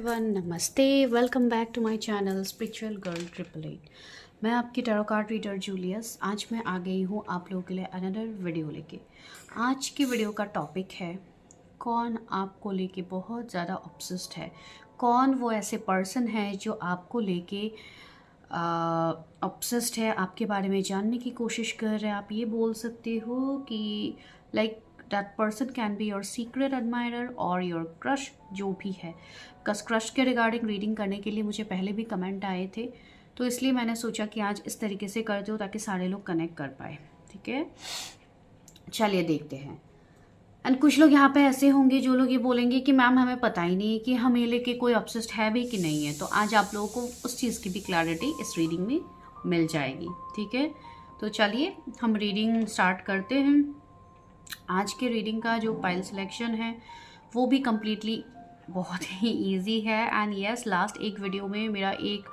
Everyone, नमस्ते। Welcome back to my channel spiritual girl 888। मैं आपकी टैरो कार्ड रीडर जूलियस। आज मैं आ गई हूँ आप लोगों के लिए अनदर वीडियो लेके। आज की वीडियो का टॉपिक है, कौन आपको लेके बहुत ज़्यादा ऑब्सेस्ड है। कौन वो ऐसे पर्सन है जो आपको लेके ऑब्सेस्ड है, आपके बारे में जानने की कोशिश कर रहे हैं। आप ये बोल सकते हो कि like that person can be your secret admirer और योर क्रश, जो भी है। बिकॉज क्रश के रिगार्डिंग रीडिंग करने के लिए मुझे पहले भी कमेंट आए थे, तो इसलिए मैंने सोचा कि आज इस तरीके से कर दो ताकि सारे लोग कनेक्ट कर पाए। ठीक है, चलिए देखते हैं। एंड कुछ लोग यहाँ पे ऐसे होंगे जो लोग ये बोलेंगे कि मैम हमें पता ही नहीं है कि हमें लेके कोई ऑब्सेस्ड है भी कि नहीं है। तो आज आप लोगों को उस चीज़ की भी क्लैरिटी इस रीडिंग में मिल जाएगी। ठीक है, तो चलिए हम रीडिंग स्टार्ट करते हैं। आज के रीडिंग का जो पाइल सिलेक्शन है वो भी कम्प्लीटली बहुत ही इजी है। एंड यस, लास्ट एक वीडियो में मेरा एक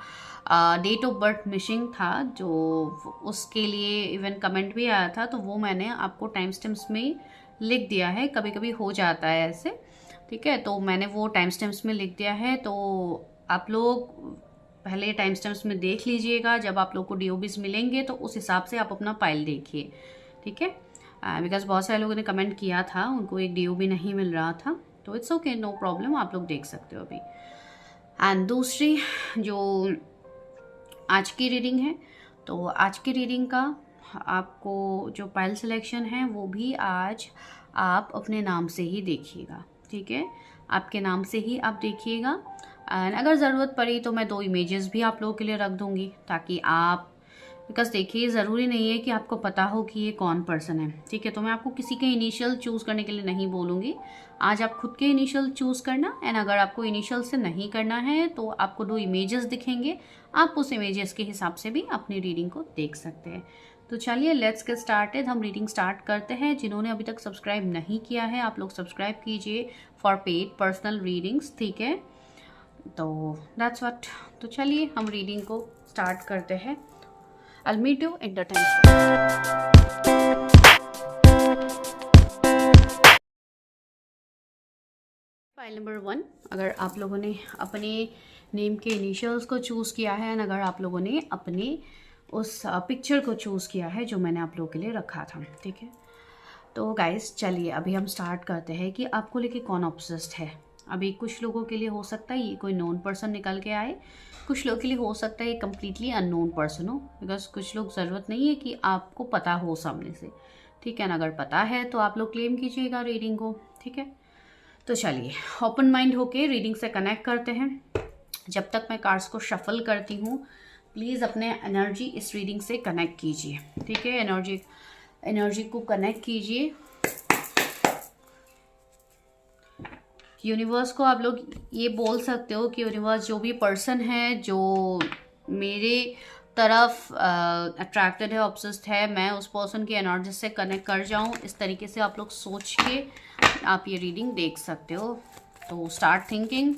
डेट ऑफ बर्थ मिसिंग था, जो उसके लिए इवन कमेंट भी आया था, तो वो मैंने आपको टाइम स्टैम्प्स में लिख दिया है। कभी कभी हो जाता है ऐसे, ठीक है, तो मैंने वो टाइम स्टैम्प्स में लिख दिया है। तो आप लोग पहले टाइम स्टैम्प्स में देख लीजिएगा, जब आप लोग को डीओबीज मिलेंगे तो उस हिसाब से आप अपना पाइल देखिए। ठीक है, बिकॉज बहुत सारे लोगों ने कमेंट किया था, उनको एक डीओबी नहीं मिल रहा था, तो इट्स ओके, नो प्रॉब्लम, आप लोग देख सकते हो अभी। एंड दूसरी जो आज की रीडिंग है, तो आज की रीडिंग का आपको जो पाइल सिलेक्शन है वो भी आज आप अपने नाम से ही देखिएगा। ठीक है, आपके नाम से ही आप देखिएगा। एंड अगर ज़रूरत पड़ी तो मैं 2 इमेजेस भी आप लोगों के लिए रख दूँगी, ताकि आप, बिकॉज देखिए ज़रूरी नहीं है कि आपको पता हो कि ये कौन पर्सन है। ठीक है, तो मैं आपको किसी के इनिशियल चूज़ करने के लिए नहीं बोलूँगी। आज आप खुद के इनिशियल चूज़ करना। एंड अगर आपको इनिशियल से नहीं करना है तो आपको 2 इमेजेस दिखेंगे, आप उस इमेजेस के हिसाब से भी अपनी रीडिंग को देख सकते हैं। तो चलिए लेट्स गेट स्टार्टेड, हम रीडिंग स्टार्ट करते हैं। जिन्होंने अभी तक सब्सक्राइब नहीं किया है, आप लोग सब्सक्राइब कीजिए फॉर पेड पर्सनल रीडिंग्स। ठीक है, तो दैट्स व्हाट। तो चलिए हम रीडिंग को स्टार्ट करते हैं। I'll meet you in the time. File number 1, अगर आप लोगों ने अपने नेम के इनिशियल्स को चूज़ किया है, एंड अगर आप लोगों ने अपने उस पिक्चर को चूज़ किया है जो मैंने आप लोगों के लिए रखा था। ठीक है, तो गाइस चलिए अभी हम स्टार्ट करते हैं कि आपको लेके कौन ऑब्सेस्ड है। अभी कुछ लोगों के लिए हो सकता है ये कोई नोन पर्सन निकल के आए, कुछ लोगों के लिए हो सकता है ये कम्प्लीटली अननोन पर्सन हो। बिकॉज कुछ लोग ज़रूरत नहीं है कि आपको पता हो सामने से। ठीक है ना, अगर पता है तो आप लोग क्लेम कीजिएगा रीडिंग को। ठीक है, तो चलिए ओपन माइंड होके रीडिंग से कनेक्ट करते हैं। जब तक मैं कार्ड्स को शफल करती हूँ, प्लीज़ अपने एनर्जी इस रीडिंग से कनेक्ट कीजिए। ठीक है, एनर्जी को कनेक्ट कीजिए। यूनिवर्स को आप लोग ये बोल सकते हो कि यूनिवर्स, जो भी पर्सन है जो मेरे तरफ अट्रैक्टेड है, ऑब्सेस्ड है, मैं उस पर्सन की एनर्जी से कनेक्ट कर जाऊं। इस तरीके से आप लोग सोच के आप ये रीडिंग देख सकते हो। तो स्टार्ट थिंकिंग।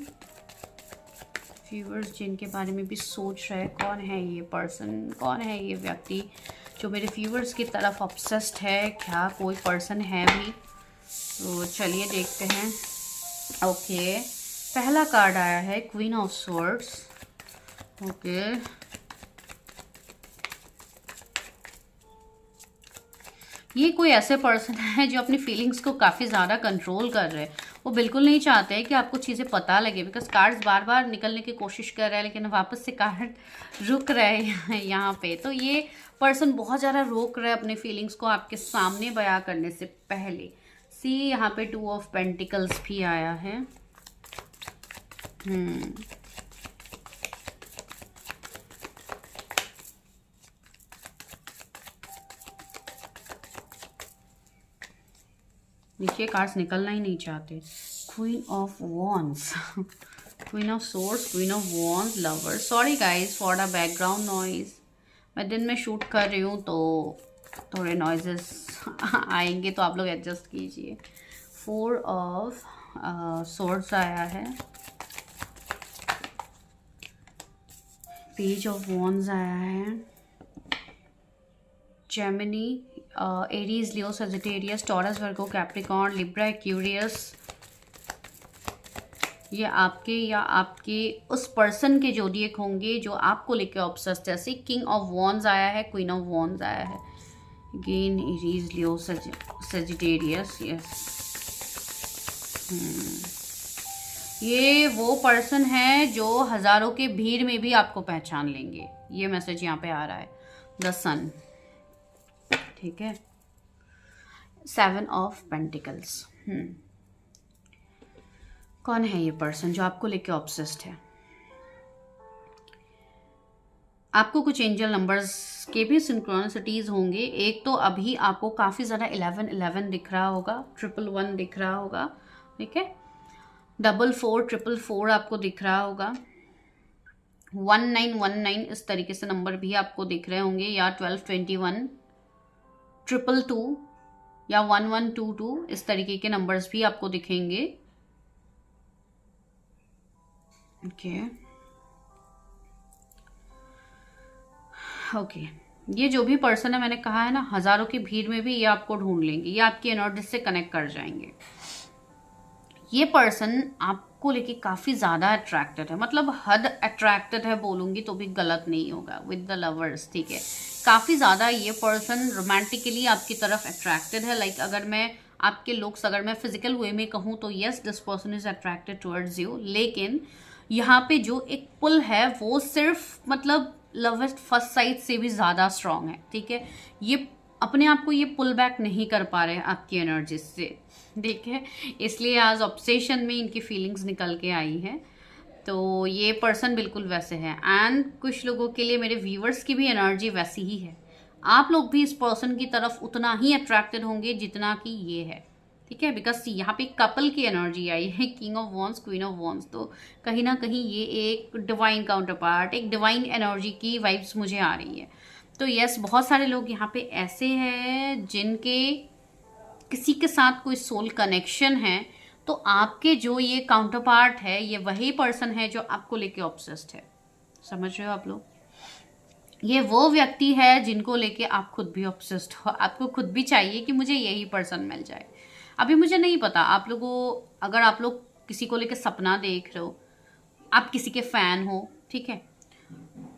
व्यूअर्स जिनके बारे में भी सोच रहे हैं, कौन है ये पर्सन, कौन है ये व्यक्ति जो मेरे व्यूअर्स की तरफ ऑब्सेस्ड है, क्या कोई पर्सन है भी? तो चलिए देखते हैं। ओके, पहला कार्ड आया है क्वीन ऑफ स्वॉर्ड्स। ओके, ये कोई ऐसे पर्सन है जो अपनी फीलिंग्स को काफ़ी ज़्यादा कंट्रोल कर रहे हैं। वो बिल्कुल नहीं चाहते हैं कि आपको चीज़ें पता लगे। बिकॉज कार्ड्स बार बार निकलने की कोशिश कर रहे हैं, लेकिन वापस से कार्ड रुक रहे हैं यहाँ पे। तो ये पर्सन बहुत ज़्यादा रोक रहे हैं अपने फीलिंग्स को आपके सामने बयां करने से पहले। सी, यहाँ पे 2 ऑफ पेंटिकल्स भी आया है। देखिए कार्ड्स निकलना ही नहीं चाहते। Queen of wands, queen of swords, queen of wands, lover. Sorry guys for the background noise, मैं दिन में शूट कर रही हूँ तो थोड़े नॉइजेस आएंगे, तो आप लोग एडजस्ट कीजिए। 4 ऑफ सोर्ड्स आया है, पेज ऑफ वॉन्ड्स आया है, जेमिनी, एरीज, लियो, Sagittarius, taurus, Virgo, Capricorn, Libra, Aquarius, ये आपके या आपके उस पर्सन के जोडिएक होंगे जो आपको लेके ऑब्सेस्ड है। जैसे किंग ऑफ वॉन्ड्स आया है, क्वीन ऑफ वॉन्ड्स आया है, अगेन एरीज, लियो, सजिटेरियस। यस, ये वो पर्सन है जो हजारों के भीड़ में भी आपको पहचान लेंगे। ये मैसेज यहाँ पे आ रहा है, द सन। ठीक है, 7 ऑफ पेंटिकल्स। कौन है ये पर्सन जो आपको लेके ऑब्सेस्ड है? आपको कुछ एंजल नंबर्स के भी सिंक्रोनिसिटीज होंगे। एक तो अभी आपको काफ़ी ज़्यादा 1111 दिख रहा होगा, 111 दिख रहा होगा, ठीक है, 44 444 आपको दिख रहा होगा, 1919 इस तरीके से नंबर भी आपको दिख रहे होंगे, या 1221, 222 या 1122 इस तरीके के नंबर्स भी आपको दिखेंगे। ओके, ये जो भी पर्सन है, मैंने कहा है ना, हजारों की भीड़ में भी ये आपको ढूंढ लेंगे, ये आपकी एनर्जी से कनेक्ट कर जाएंगे। ये पर्सन आपको लेके काफी ज्यादा अट्रैक्टेड है, मतलब हद अट्रैक्टेड है बोलूंगी तो भी गलत नहीं होगा, विद द लवर्स। ठीक है, काफी ज्यादा ये पर्सन रोमांटिकली आपकी तरफ अट्रैक्टेड है। लाइक अगर मैं आपके लुक्स, अगर मैं फिजिकल वे में कहूँ तो yes, this person is attracted towards you, लेकिन यहाँ पे जो एक पुल है वो सिर्फ मतलब लव एट फर्स्ट साइट से भी ज़्यादा स्ट्रांग है। ठीक है, ये अपने आप को ये पुल बैक नहीं कर पा रहे हैं आपकी एनर्जी से, ठीक है, इसलिए आज ऑब्सेशन में इनकी फीलिंग्स निकल के आई है। तो ये पर्सन बिल्कुल वैसे है, एंड कुछ लोगों के लिए, मेरे व्यूवर्स की भी एनर्जी वैसी ही है। आप लोग भी इस पर्सन की तरफ उतना ही अट्रैक्टेड होंगे जितना कि ये है। ठीक है, बिकॉज यहाँ पे कपल की एनर्जी आई है, king of wands, queen of wands, तो कहीं ना कहीं ये एक डिवाइन काउंटर पार्ट, एक डिवाइन एनर्जी की वाइब्स मुझे आ रही है। तो यस, बहुत सारे लोग यहाँ पे ऐसे हैं जिनके किसी के साथ कोई सोल कनेक्शन है, तो आपके जो ये काउंटर पार्ट है, ये वही पर्सन है जो आपको लेके ऑब्सेस्ड है। समझ रहे हो आप लोग? ये वो व्यक्ति है जिनको लेके आप खुद भी ऑब्सेस्ड हो, आपको खुद भी चाहिए कि मुझे यही पर्सन मिल जाए। अभी मुझे नहीं पता आप लोगों, अगर आप लोग किसी को लेके सपना देख रहे हो, आप किसी के फैन हो, ठीक है,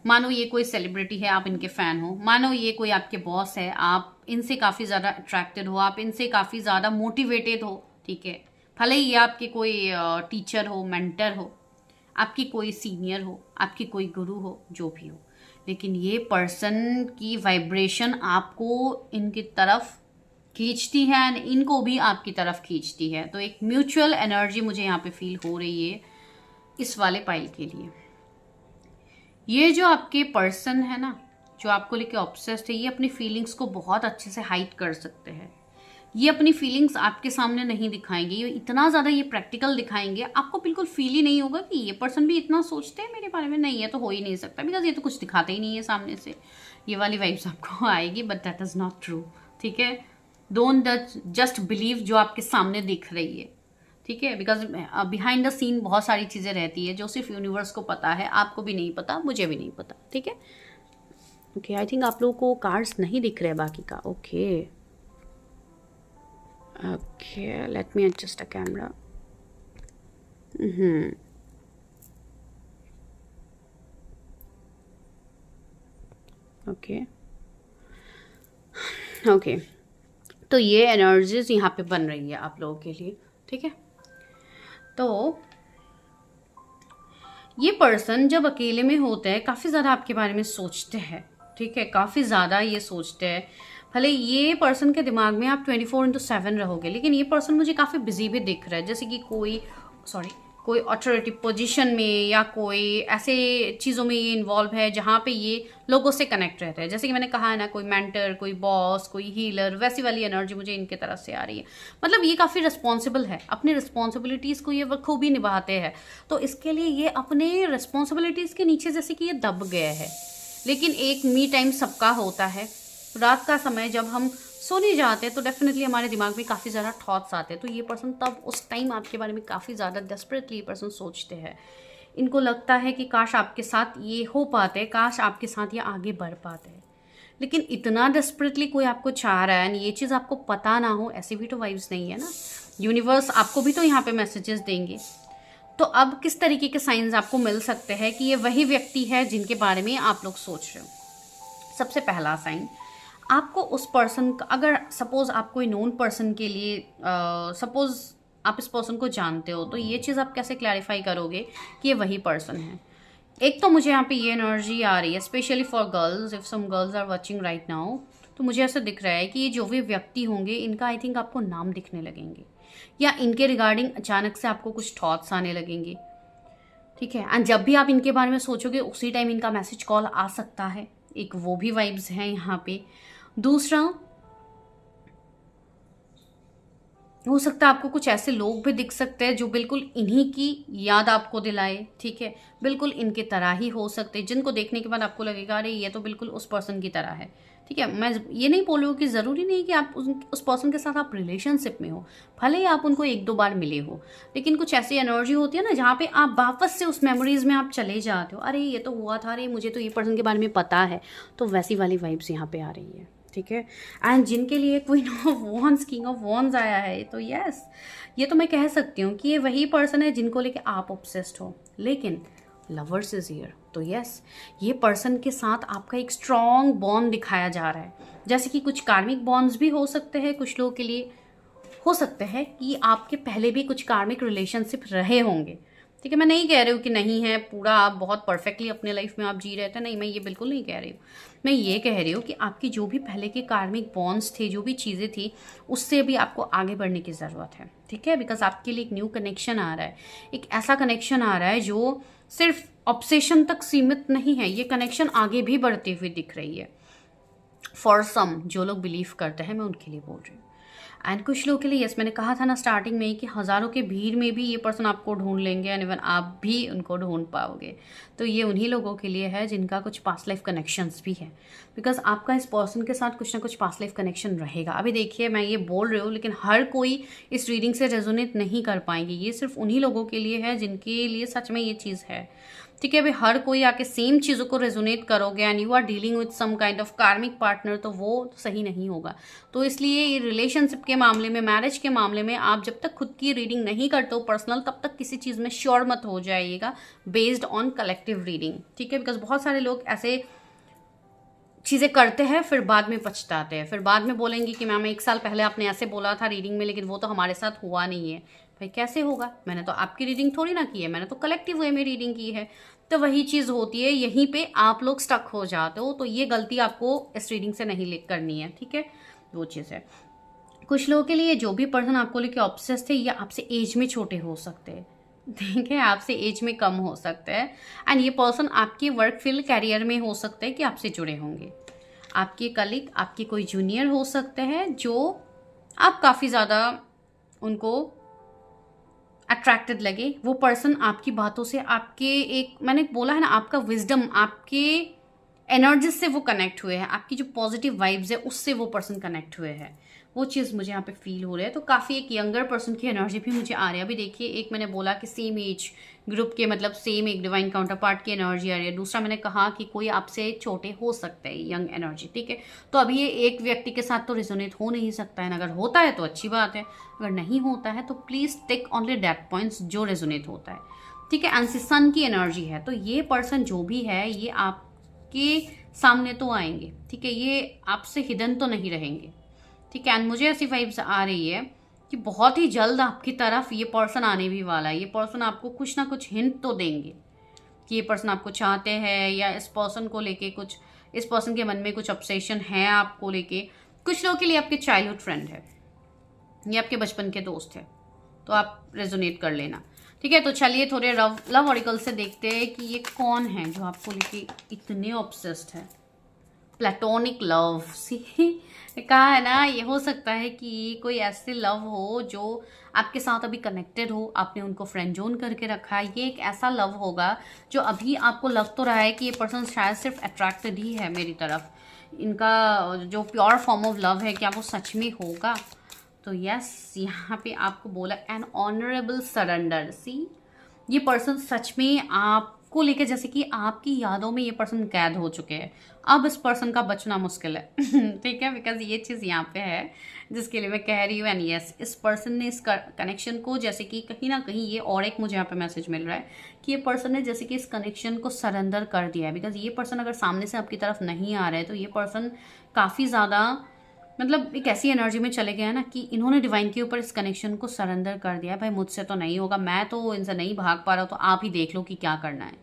मानो ये कोई सेलिब्रिटी है, आप इनके फैन हो, मानो ये कोई आपके बॉस है, आप इनसे काफ़ी ज़्यादा अट्रैक्टेड हो, आप इनसे काफ़ी ज़्यादा मोटिवेटेड हो, ठीक है, भले ही ये आपके कोई टीचर हो, मेंटर हो, आपकी कोई सीनियर हो, आपकी कोई गुरु हो, जो भी हो, लेकिन ये पर्सन की वाइब्रेशन आपको इनकी तरफ खींचती है एंड इनको भी आपकी तरफ खींचती है। तो एक म्यूचुअल एनर्जी मुझे यहाँ पे फील हो रही है इस वाले पाइल के लिए। ये जो आपके पर्सन है ना, जो आपको लेके ऑब्सेस्ड है, ये अपनी फीलिंग्स को बहुत अच्छे से हाइड कर सकते हैं। ये अपनी फीलिंग्स आपके सामने नहीं दिखाएंगे, ये इतना ज़्यादा ये प्रैक्टिकल दिखाएंगे, आपको बिल्कुल फील ही नहीं होगा कि ये पर्सन भी इतना सोचते हैं मेरे बारे में। नहीं, ये तो हो ही नहीं सकता, बिकॉज ये तो कुछ दिखाते ही नहीं है सामने से। ये वाली वाइब्स आपको आएगी, but that is not true. ठीक है, डोंट जस्ट बिलीव जो आपके सामने दिख रही है, ठीक है, बिकॉज बिहाइंड द सीन बहुत सारी चीज़ें रहती है जो सिर्फ यूनिवर्स को पता है, आपको भी नहीं पता, मुझे भी नहीं पता। ठीक है, ओके, आई थिंक आप लोगों को कार्ड्स नहीं दिख रहे बाकी का। Okay okay, let me adjust a camera. Okay okay, तो ये एनर्जीज यहाँ पे बन रही है आप लोगों के लिए। ठीक है, तो ये पर्सन जब अकेले में होते हैं काफ़ी ज़्यादा आपके बारे में सोचते हैं। ठीक है, काफ़ी ज़्यादा ये सोचते हैं। भले ये पर्सन के दिमाग में आप 24/7 रहोगे, लेकिन ये पर्सन मुझे काफ़ी बिजी भी दिख रहा है, जैसे कि कोई ऑथोरिटी पोजीशन में या कोई ऐसे चीज़ों में ये इन्वॉल्व है जहाँ पे ये लोगों से कनेक्ट रहता है। जैसे कि मैंने कहा है ना, कोई मेंटर, कोई बॉस, कोई हीलर, वैसी वाली एनर्जी मुझे इनके तरफ से आ रही है। मतलब ये काफ़ी रिस्पॉन्सिबल है, अपनी रिस्पॉन्सिबिलिटीज़ को ये बखूबी निभाते हैं। तो इसके लिए ये अपने रिस्पॉन्सिबिलिटीज़ के नीचे जैसे कि ये दब गए हैं। लेकिन एक मी टाइम सबका होता है, रात का समय जब हम सोने जाते हैं तो डेफिनेटली हमारे दिमाग में काफ़ी ज़्यादा थॉट्स आते हैं। तो ये पर्सन तब उस टाइम आपके बारे में काफ़ी ज़्यादा डेस्परेटली ये पर्सन सोचते हैं। इनको लगता है कि काश आपके साथ ये हो पाते, काश आपके साथ ये आगे बढ़ पाते, लेकिन इतना डेस्परेटली कोई आपको चाह रहा है, ये चीज़ आपको पता ना हो, ऐसी भी तो वाइब्स नहीं है ना। यूनिवर्स आपको भी तो यहाँ पे मैसेजेस देंगे। तो अब किस तरीके के साइंस आपको मिल सकते हैं कि ये वही व्यक्ति है जिनके बारे में आप लोग सोच रहे हो। सबसे पहला साइन, आपको उस पर्सन का, अगर सपोज आप कोई नोन पर्सन के लिए सपोज आप इस पर्सन को जानते हो, तो ये चीज़ आप कैसे क्लैरिफाई करोगे कि ये वही पर्सन है। एक तो मुझे यहाँ पे ये एनर्जी आ रही है specially for girls, if some girls are watching right now, तो मुझे ऐसा दिख रहा है कि ये जो भी व्यक्ति होंगे इनका आई थिंक आपको नाम दिखने लगेंगे, या इनके रिगार्डिंग अचानक से आपको कुछ थॉट्स आने लगेंगे, ठीक है। एंड जब भी आप इनके बारे में सोचोगे उसी टाइम इनका मैसेज कॉल आ सकता है, एक वो भी वाइब्स हैं यहाँ पे। दूसरा, हो सकता है आपको कुछ ऐसे लोग भी दिख सकते हैं जो बिल्कुल इन्हीं की याद आपको दिलाए, ठीक है, बिल्कुल इनके तरह ही हो सकते हैं, जिनको देखने के बाद आपको लगेगा अरे ये तो बिल्कुल उस पर्सन की तरह है, ठीक है। मैं ये नहीं बोल रही हूँ कि ज़रूरी नहीं कि आप उस पर्सन के साथ आप रिलेशनशिप में हो, भले ही आप उनको 1-2 बार मिले हो, लेकिन कुछ ऐसी एनर्जी होती है ना जहाँ पे आप वापस से उस मेमोरीज में आप चले जाते हो, अरे ये तो हुआ था, अरे मुझे तो ये पर्सन के बारे में पता है, तो वैसी वाली वाइब्स यहाँ पे आ रही है, ठीक है। एंड जिनके लिए queen of wands, king of wands आया है, तो यस, ये तो मैं कह सकती हूँ कि ये वही पर्सन है जिनको लेके आप ऑब्सेस्ड हो, लेकिन लवर्स इज हियर, तो यस, ये पर्सन के साथ आपका एक स्ट्रॉन्ग बॉन्ड दिखाया जा रहा है। जैसे कि कुछ कार्मिक बॉन्ड्स भी हो सकते हैं, कुछ लोगों के लिए हो सकते हैं कि आपके पहले भी कुछ कार्मिक रिलेशनशिप रहे होंगे, ठीक है। मैं नहीं कह रही हूँ कि नहीं है, पूरा आप बहुत परफेक्टली अपने लाइफ में आप जी रहे थे, नहीं, मैं ये बिल्कुल नहीं कह रही हूँ। मैं ये कह रही हूँ कि आपकी जो भी पहले के कार्मिक बॉन्ड्स थे, जो भी चीज़ें थी, उससे भी आपको आगे बढ़ने की ज़रूरत है, ठीक है। बिकॉज आपके लिए एक न्यू कनेक्शन आ रहा है, एक ऐसा कनेक्शन आ रहा है जो सिर्फ ऑब्सेशन तक सीमित नहीं है, ये कनेक्शन आगे भी बढ़ती हुई दिख रही है। फॉर सम, जो लोग बिलीव करते हैं, मैं उनके लिए बोल रही हूँ। एंड कुछ लोगों के लिए, यस, मैंने कहा था ना स्टार्टिंग में कि हज़ारों के भीड़ में भी ये पर्सन आपको ढूंढ लेंगे एंड इवन आप भी उनको ढूंढ पाओगे। तो ये उन्हीं लोगों के लिए है जिनका कुछ पास्ट लाइफ कनेक्शंस भी है, बिकॉज आपका इस पर्सन के साथ कुछ ना कुछ पास्ट लाइफ कनेक्शन रहेगा। अभी देखिए, मैं ये बोल रही हूँ लेकिन हर कोई इस रीडिंग से रेजोनेट नहीं कर पाएंगे, ये सिर्फ उन्हीं लोगों के लिए है जिनके लिए सच में ये चीज़ है, ठीक है। अभी हर कोई आके सेम चीज़ों को रेजोनेट करोगे and you are dealing with some kind of karmic partner, तो वो सही नहीं होगा। तो इसलिए रिलेशनशिप के मामले में, मैरिज के मामले में, आप जब तक खुद की रीडिंग नहीं करते हो पर्सनल, तब तक किसी चीज़ में श्योर मत हो जाइएगा बेस्ड ऑन कलेक्टिव रीडिंग, ठीक है। बिकॉज बहुत सारे लोग ऐसे चीज़ें करते हैं, फिर बाद में पछताते हैं, फिर बाद में बोलेंगे कि मैम 1 साल पहले आपने ऐसे बोला था रीडिंग में, लेकिन वो तो हमारे साथ हुआ नहीं है। भाई कैसे होगा, मैंने तो आपकी रीडिंग थोड़ी ना की है, मैंने तो कलेक्टिव वे में रीडिंग की है। तो वही चीज़ होती है, यहीं पे आप लोग स्टक हो जाते हो, तो ये गलती आपको इस रीडिंग से नहीं करनी है, ठीक है। वो चीज़ है। कुछ लोगों के लिए जो भी पर्सन आपको लेके ऑब्सेस थे, ये आपसे एज में छोटे हो सकते हैं, ठीक है, आपसे एज में कम हो सकते हैं। एंड ये पर्सन आपके वर्क फील्ड कैरियर में हो सकते हैं कि आपसे जुड़े होंगे, आपके कलीग, आपके कोई जूनियर हो सकते हैं जो आप काफ़ी ज़्यादा उनको अट्रैक्टेड लगे। वो पर्सन आपकी बातों से, आपके एक, मैंने बोला है ना, आपका विजडम, आपके एनर्जी से वो कनेक्ट हुए हैं, आपकी जो पॉजिटिव वाइब्स है उससे वो पर्सन कनेक्ट हुए हैं, वो चीज़ मुझे यहाँ पे फील हो रहा है। तो काफ़ी एक यंगर पर्सन की एनर्जी भी मुझे आ रही है। अभी देखिए, एक मैंने बोला कि सेम एज ग्रुप के, मतलब सेम एक डिवाइन काउंटर पार्ट की एनर्जी आ रही है। दूसरा मैंने कहा कि कोई आपसे छोटे हो सकते हैं, यंग एनर्जी, ठीक है। तो अभी ये एक व्यक्ति के साथ तो रिजोनेट हो नहीं सकता है, अगर होता है तो अच्छी बात है, अगर नहीं होता है तो please take only that points जो रेजोनेट होता है, ठीक है। एंड सन की एनर्जी है, तो ये पर्सन जो भी है ये आपके सामने तो आएंगे, ठीक है, ये आपसे हिडन तो नहीं रहेंगे, ठीक है। एंड मुझे ऐसी वाइब्स आ रही है कि बहुत ही जल्द आपकी तरफ ये पर्सन आने भी वाला है। ये पर्सन आपको कुछ ना कुछ हिंट तो देंगे कि ये पर्सन आपको चाहते हैं, या इस पर्सन को लेके कुछ, इस पर्सन के मन में कुछ ऑब्सेशन है आपको लेके। कुछ लोगों के लिए आपके चाइल्डहुड फ्रेंड है, ये आपके बचपन के दोस्त है, तो आप रेजोनेट कर लेना, ठीक है। तो चलिए थोड़े लव ऑरिकल से देखते हैं कि ये कौन है जो आपको लेके इतने ऑब्सेस्ड है। प्लेटोनिक लव, सी कहा है ना, ये हो सकता है कि कोई ऐसे लव हो जो आपके साथ अभी कनेक्टेड हो, आपने उनको फ्रेंड जोन करके रखा है। ये एक ऐसा लव होगा जो अभी आपको लग तो रहा है कि ये पर्सन शायद सिर्फ अट्रैक्टेड ही है मेरी तरफ, इनका जो प्योर फॉर्म ऑफ लव है क्या वो सच में होगा। तो यस, यहाँ पे आपको बोला एन ऑनरेबल सरेंडर। सी, ये पर्सन सच में आपको को लेके जैसे कि आपकी यादों में ये पर्सन कैद हो चुके हैं, अब इस पर्सन का बचना मुश्किल है ठीक है, बिकॉज ये चीज़ यहाँ पे है जिसके लिए मैं कह रही हूँ। एंड यस, इस पर्सन ने इस कनेक्शन को जैसे कि कहीं ना कहीं ये, और एक मुझे यहाँ पे मैसेज मिल रहा है कि ये पर्सन ने जैसे कि इस कनेक्शन को सरेंडर कर दिया है। बिकॉज ये पर्सन अगर सामने से आपकी तरफ नहीं आ रहा है तो ये पर्सन काफ़ी ज़्यादा मतलब एक ऐसी एनर्जी में चले गए हैं ना कि इन्होंने डिवाइन के ऊपर इस कनेक्शन को सरेंडर कर दिया है। भाई मुझसे तो नहीं होगा, मैं तो इनसे नहीं भाग पा रहा हूँ, तो आप ही देख लो कि क्या करना है।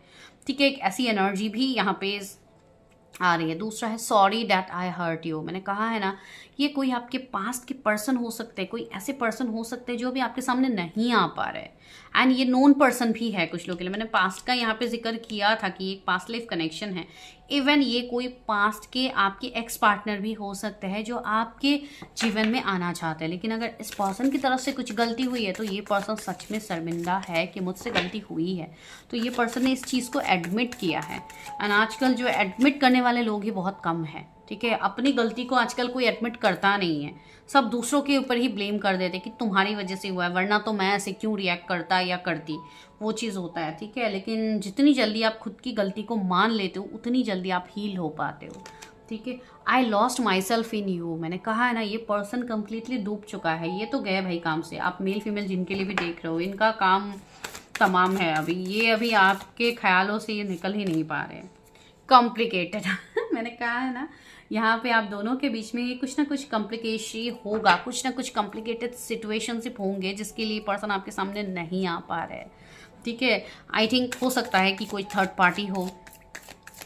ठीक है, एक ऐसी एनर्जी भी यहाँ पे आ रही है। दूसरा है sorry that I hurt you. मैंने कहा है ना, ये कोई आपके पास्ट के पर्सन हो सकते हैं, कोई ऐसे पर्सन हो सकते हैं जो अभी आपके सामने नहीं आ पा रहे हैं। एंड ये नोन पर्सन भी है कुछ लोगों के लिए। मैंने पास्ट का यहाँ पे जिक्र किया था कि एक पास्ट लाइफ कनेक्शन है। इवन ये कोई पास्ट के आपके एक्स पार्टनर भी हो सकते हैं जो आपके जीवन में आना चाहते हैं। लेकिन अगर इस पर्सन की तरफ से कुछ गलती हुई है तो ये पर्सन सच में शर्मिंदा है कि मुझसे गलती हुई है। तो ये पर्सन ने इस चीज़ को एडमिट किया है। एंड आजकल जो एडमिट करने वाले लोग ही बहुत कम है। ठीक है, अपनी गलती को आजकल कोई एडमिट करता नहीं है, सब दूसरों के ऊपर ही ब्लेम कर देते कि तुम्हारी वजह से हुआ है, वरना तो मैं ऐसे क्यों रिएक्ट करता या करती, वो चीज़ होता है। ठीक है, लेकिन जितनी जल्दी आप खुद की गलती को मान लेते हो उतनी जल्दी आप हील हो पाते हो। ठीक है, I lost my self in you. मैंने कहा है ना, ये पर्सन कंप्लीटली डूब चुका है। ये तो गए भाई काम से। आप मेल फीमेल जिनके लिए भी देख रहे हो, इनका काम तमाम है अभी। ये अभी आपके ख्यालों से ये निकल ही नहीं पा रहे, कॉम्प्लिकेटेड मैंने कहा है ना, यहाँ पे आप दोनों के बीच में कुछ ना कुछ कॉम्प्लिकेशन होगा, कुछ ना कुछ कॉम्प्लिकेटेड सिचुएशनशिप होंगे जिसके लिए पर्सन आपके सामने नहीं आ पा रहे। ठीक है, आई थिंक हो सकता है कि कोई थर्ड पार्टी हो,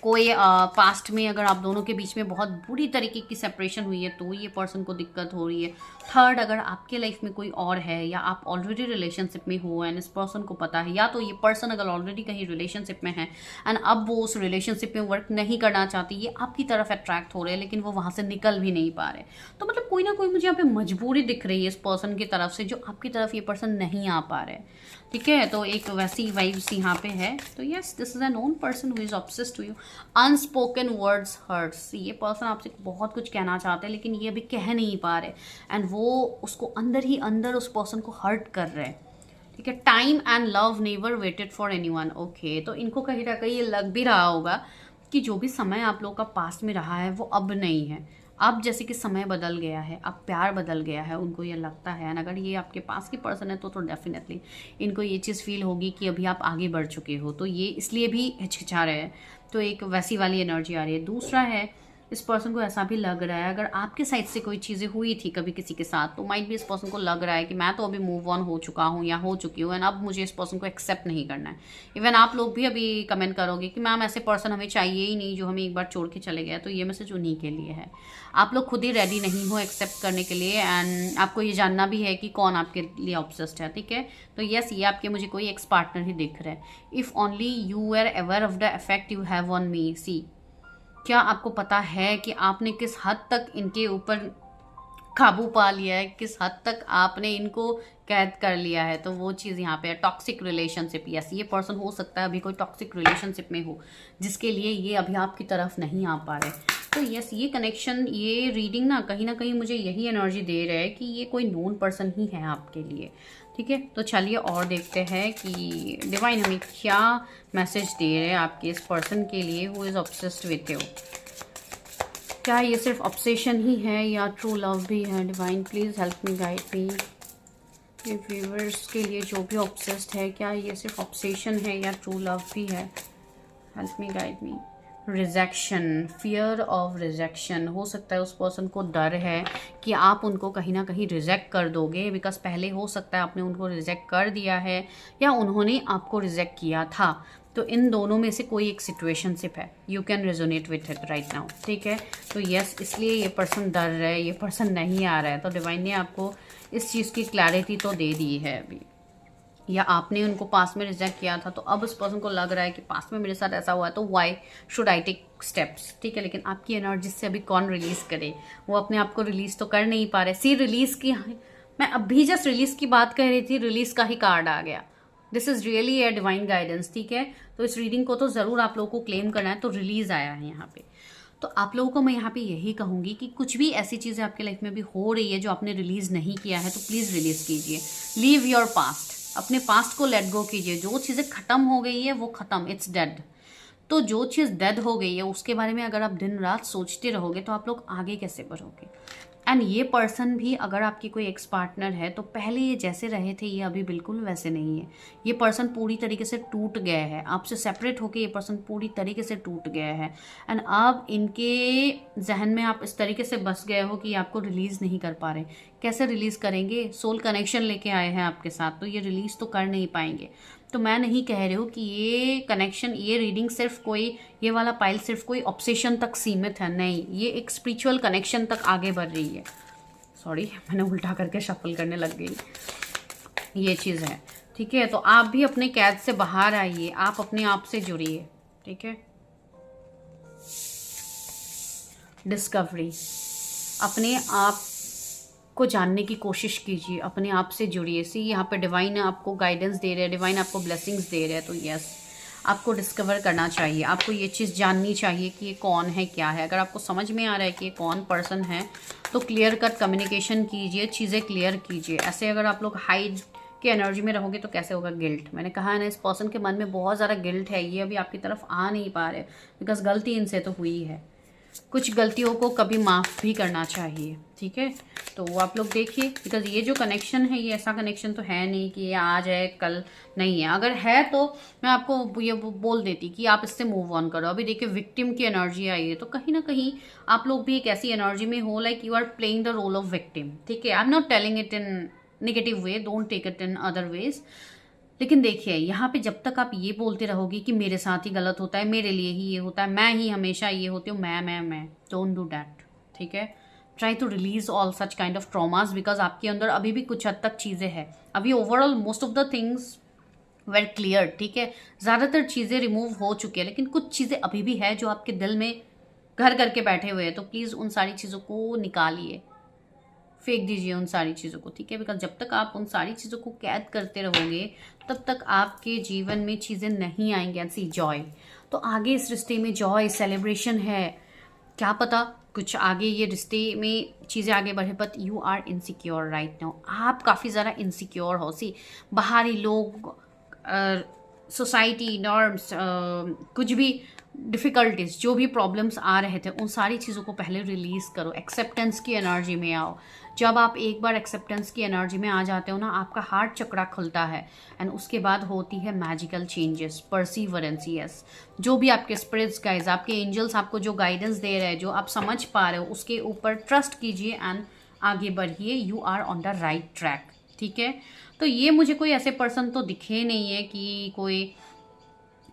कोई पास्ट में अगर आप दोनों के बीच में बहुत बुरी तरीके की सेपरेशन हुई है तो ये पर्सन को दिक्कत हो रही है। थर्ड, अगर आपके लाइफ में कोई और है या आप ऑलरेडी रिलेशनशिप में हो एंड इस पर्सन को पता है, या तो ये पर्सन अगर ऑलरेडी कहीं रिलेशनशिप में है एंड अब वो उस रिलेशनशिप में वर्क नहीं करना चाहती, ये आपकी तरफ अट्रैक्ट हो रहे हैं लेकिन वो वहाँ से निकल भी नहीं पा रहे। तो मतलब कोई ना कोई मुझे यहाँ पे मजबूरी दिख रही है इस पर्सन की तरफ से, जो आपकी तरफ ये पर्सन नहीं आ पा रहे। ठीक है, तो एक वैसी वाइब्स यहाँ पे है। तो yes, this is a known person who is obsessed with you. Unspoken words hurts. ये पर्सन आपसे बहुत कुछ कहना चाहते हैं लेकिन ये अभी कह नहीं पा रहे एंड वो उसको अंदर ही अंदर उस पर्सन को हर्ट कर रहे हैं। ठीक है, time and love never waited for anyone. Okay, तो इनको कहीं ना कहीं ये लग भी रहा होगा कि जो भी समय आप लोगों का पास्ट में रहा है वो अब नहीं है। अब जैसे कि समय बदल गया है, अब प्यार बदल गया है, उनको ये लगता है। एंड अगर ये आपके पास की पर्सन है तो डेफिनेटली इनको ये चीज़ फील होगी कि अभी आप आगे बढ़ चुके हो, तो ये इसलिए भी हिचकिचा रहे हैं। तो एक वैसी वाली एनर्जी आ रही है। दूसरा है, इस पर्सन को ऐसा भी लग रहा है अगर आपके साइड से कोई चीज़ें हुई थी कभी किसी के साथ, तो माइट भी इस पर्सन को लग रहा है कि मैं तो अभी मूव ऑन हो चुका हूँ या हो चुकी हूँ एंड अब मुझे इस पर्सन को एक्सेप्ट नहीं करना है। इवन आप लोग भी अभी कमेंट करोगे कि मैम ऐसे पर्सन हमें चाहिए ही नहीं जो हमें एक बार छोड़ के चले गए, तो ये मैसेज उन्हीं के लिए है। आप लोग खुद ही रेडी नहीं हो एक्सेप्ट करने के लिए एंड आपको ये जानना भी है कि कौन आपके लिए ऑब्सेस्ड है। ठीक है, तो यस, ये आपके मुझे कोई एक्स पार्टनर ही दिख रहा है। If only you are aware of the effect you have on me. See, क्या आपको पता है कि आपने किस हद तक इनके ऊपर काबू पा लिया है, किस हद तक आपने इनको कैद कर लिया है? तो वो चीज़ यहाँ पे है। Toxic relationship. यस, ये पर्सन हो सकता है अभी कोई टॉक्सिक रिलेशनशिप में हो जिसके लिए ये अभी आपकी तरफ नहीं आ पा रहे। तो यस, ये कनेक्शन, ये रीडिंग ना कहीं मुझे यही एनर्जी दे रहा है कि ये कोई नोन पर्सन ही है आपके लिए। ठीक है, तो चलिए और देखते हैं कि डिवाइन हमें क्या मैसेज दे रहे हैं आपके इस पर्सन के लिए who is obsessed with you. क्या ये सिर्फ ऑब्सेशन ही है या ट्रू लव भी है? Divine please help me, guide me. ये व्यूअर्स के लिए जो भी ऑब्सेस्ड है, क्या ये सिर्फ ऑब्सेशन है या ट्रू लव भी है? Help me, guide me. Rejection, fear of rejection. हो सकता है उस पर्सन को डर है कि आप उनको कहीं ना कहीं रिजेक्ट कर दोगे, बिकॉज पहले हो सकता है आपने उनको रिजेक्ट कर दिया है या उन्होंने आपको रिजेक्ट किया था। तो इन दोनों में से कोई एक सिचुएशनशिप है। You can resonate with it right now. ठीक है, तो यस, इसलिए ये पर्सन डर रहा है, ये पर्सन नहीं आ रहा है। तो डिवाइन ने आपको इस चीज़ की क्लैरिटी तो दे दी है अभी, या आपने उनको पास में रिजेक्ट किया था तो अब उस पर्सन को लग रहा है कि पास में मेरे साथ ऐसा हुआ है तो why should I take steps. ठीक है, लेकिन आपकी एनर्जी से अभी कौन रिलीज करे? वो अपने आप को रिलीज तो कर नहीं पा रहे। सी, रिलीज की, मैं अभी जस्ट रिलीज की बात कह रही थी, रिलीज का ही कार्ड आ गया। This is really a divine guidance. ठीक है, तो इस रीडिंग को तो ज़रूर आप लोगों को क्लेम करना है। तो रिलीज आया है यहाँ पे। तो आप लोगों को मैं यहाँ पे यही कहूँगी कि कुछ भी ऐसी चीज़ें आपके लाइफ में भी हो रही है जो आपने रिलीज़ नहीं किया है, तो प्लीज़ रिलीज़ कीजिए। लीव योर पास्ट, अपने पास्ट को लेट गो कीजिए। जो चीज़ें ख़त्म हो गई है वो ख़त्म, इट्स डेड। तो जो चीज़ डेड हो गई है उसके बारे में अगर आप दिन रात सोचते रहोगे तो आप लोग आगे कैसे बढ़ोगे। एंड ये पर्सन भी, अगर आपकी कोई एक्स पार्टनर है तो पहले ये जैसे रहे थे ये अभी बिल्कुल वैसे नहीं है। ये पर्सन पूरी तरीके से टूट गया है, आपसे सेपरेट होके ये पर्सन पूरी तरीके से टूट गया है। एंड अब इनके जहन में आप इस तरीके से बस गए हो कि आपको रिलीज़ नहीं कर पा रहे। कैसे रिलीज़ करेंगे? सोल कनेक्शन लेके आए हैं आपके साथ, तो ये रिलीज़ तो कर नहीं पाएंगे। तो मैं नहीं कह रही हूँ कि ये कनेक्शन, ये रीडिंग सिर्फ कोई, ये वाला पाइल सिर्फ कोई ऑब्सेशन तक सीमित है, नहीं, ये एक स्पिरिचुअल कनेक्शन तक आगे बढ़ रही है। सॉरी, मैंने उल्टा करके शफल करने लग गई, ये चीज़ है। ठीक है, तो आप भी अपने कैद से बाहर आइए, आप अपने आप से जुड़िए। ठीक है, डिस्कवरी, अपने आप को जानने की कोशिश कीजिए, अपने आप से जुड़िए। सी यहाँ पे डिवाइन आपको गाइडेंस दे रहे हैं, डिवाइन आपको ब्लेसिंग्स दे रहे हैं। तो यस, आपको डिस्कवर करना चाहिए, आपको ये चीज़ जाननी चाहिए कि ये कौन है, क्या है। अगर आपको समझ में आ रहा है कि ये कौन पर्सन है तो क्लियर कट कम्युनिकेशन कीजिए, चीज़ें क्लियर कीजिए। ऐसे अगर आप लोग हाइड के एनर्जी में रहोगे तो कैसे होगा? गिल्ट, मैंने कहा है ना, इस पर्सन के मन में बहुत ज़्यादा गिल्ट है, ये अभी आपकी तरफ आ नहीं पा रहे बिकॉज गलती इनसे तो हुई है। कुछ गलतियों को कभी माफ़ भी करना चाहिए। ठीक है, तो वो आप लोग देखिए, बिकॉज ये जो कनेक्शन है ये ऐसा कनेक्शन तो है नहीं कि ये आज है कल नहीं है। अगर है तो मैं आपको ये बोल देती कि आप इससे मूव ऑन करो। अभी देखिए विक्टिम की एनर्जी आई है, तो कहीं ना कहीं आप लोग भी एक ऐसी एनर्जी में हो like you are playing the role of victim. ठीक है, I am not telling it in negative way, don't take it in other ways. लेकिन देखिए यहाँ पे जब तक आप ये बोलते रहोगे कि मेरे साथ ही गलत होता है, मेरे लिए ही ये होता है, मैं ही हमेशा ये होती हूँ, मैं, डोंट डू दैट। ठीक है, try to release all such kind of traumas, because आपके अंदर अभी भी कुछ हद तक चीज़ें हैं। अभी overall most of the things were clear. ठीक है, ज़्यादातर चीज़ें रिमूव हो चुकी है, लेकिन कुछ चीज़ें अभी भी है जो आपके दिल में घर करके बैठे हुए हैं। तो प्लीज़ उन सारी चीज़ों को निकालिए, फेंक दीजिए उन सारी चीज़ों को। ठीक है, बिकॉज जब तक आप उन सारी चीज़ों को कैद करते रहोगे तब तक आपके जीवन में चीज़ें नहीं आएंगी। एंड सी जॉय, तो आगे इस रिश्ते में जॉय, सेलिब्रेशन है। क्या पता कुछ आगे ये रिश्ते में चीज़ें आगे बढ़े, but you are insecure right now. आप काफ़ी ज़्यादा इनसिक्योर हो। सी बाहरी लोग, सोसाइटी नॉर्म्स, कुछ भी डिफ़िकल्टीज, जो भी प्रॉब्लम्स आ रहे थे उन सारी चीज़ों को पहले रिलीज़ करो। एक्सेप्टेंस की एनर्जी में आओ। जब आप एक बार एक्सेप्टेंस की एनर्जी में आ जाते हो ना, आपका हार्ट चक्रा खुलता है एंड उसके बाद होती है मैजिकल चेंजेस, परसीवरेंस। यस, जो भी आपके स्पिरिट्स गाइड्स, आपके एंजल्स आपको जो गाइडेंस दे रहे हैं, जो आप समझ पा रहे हो, उसके ऊपर ट्रस्ट कीजिए एंड आगे बढ़िए। You are on the right track. ठीक है, तो ये मुझे कोई ऐसे पर्सन तो दिखे नहीं है कि कोई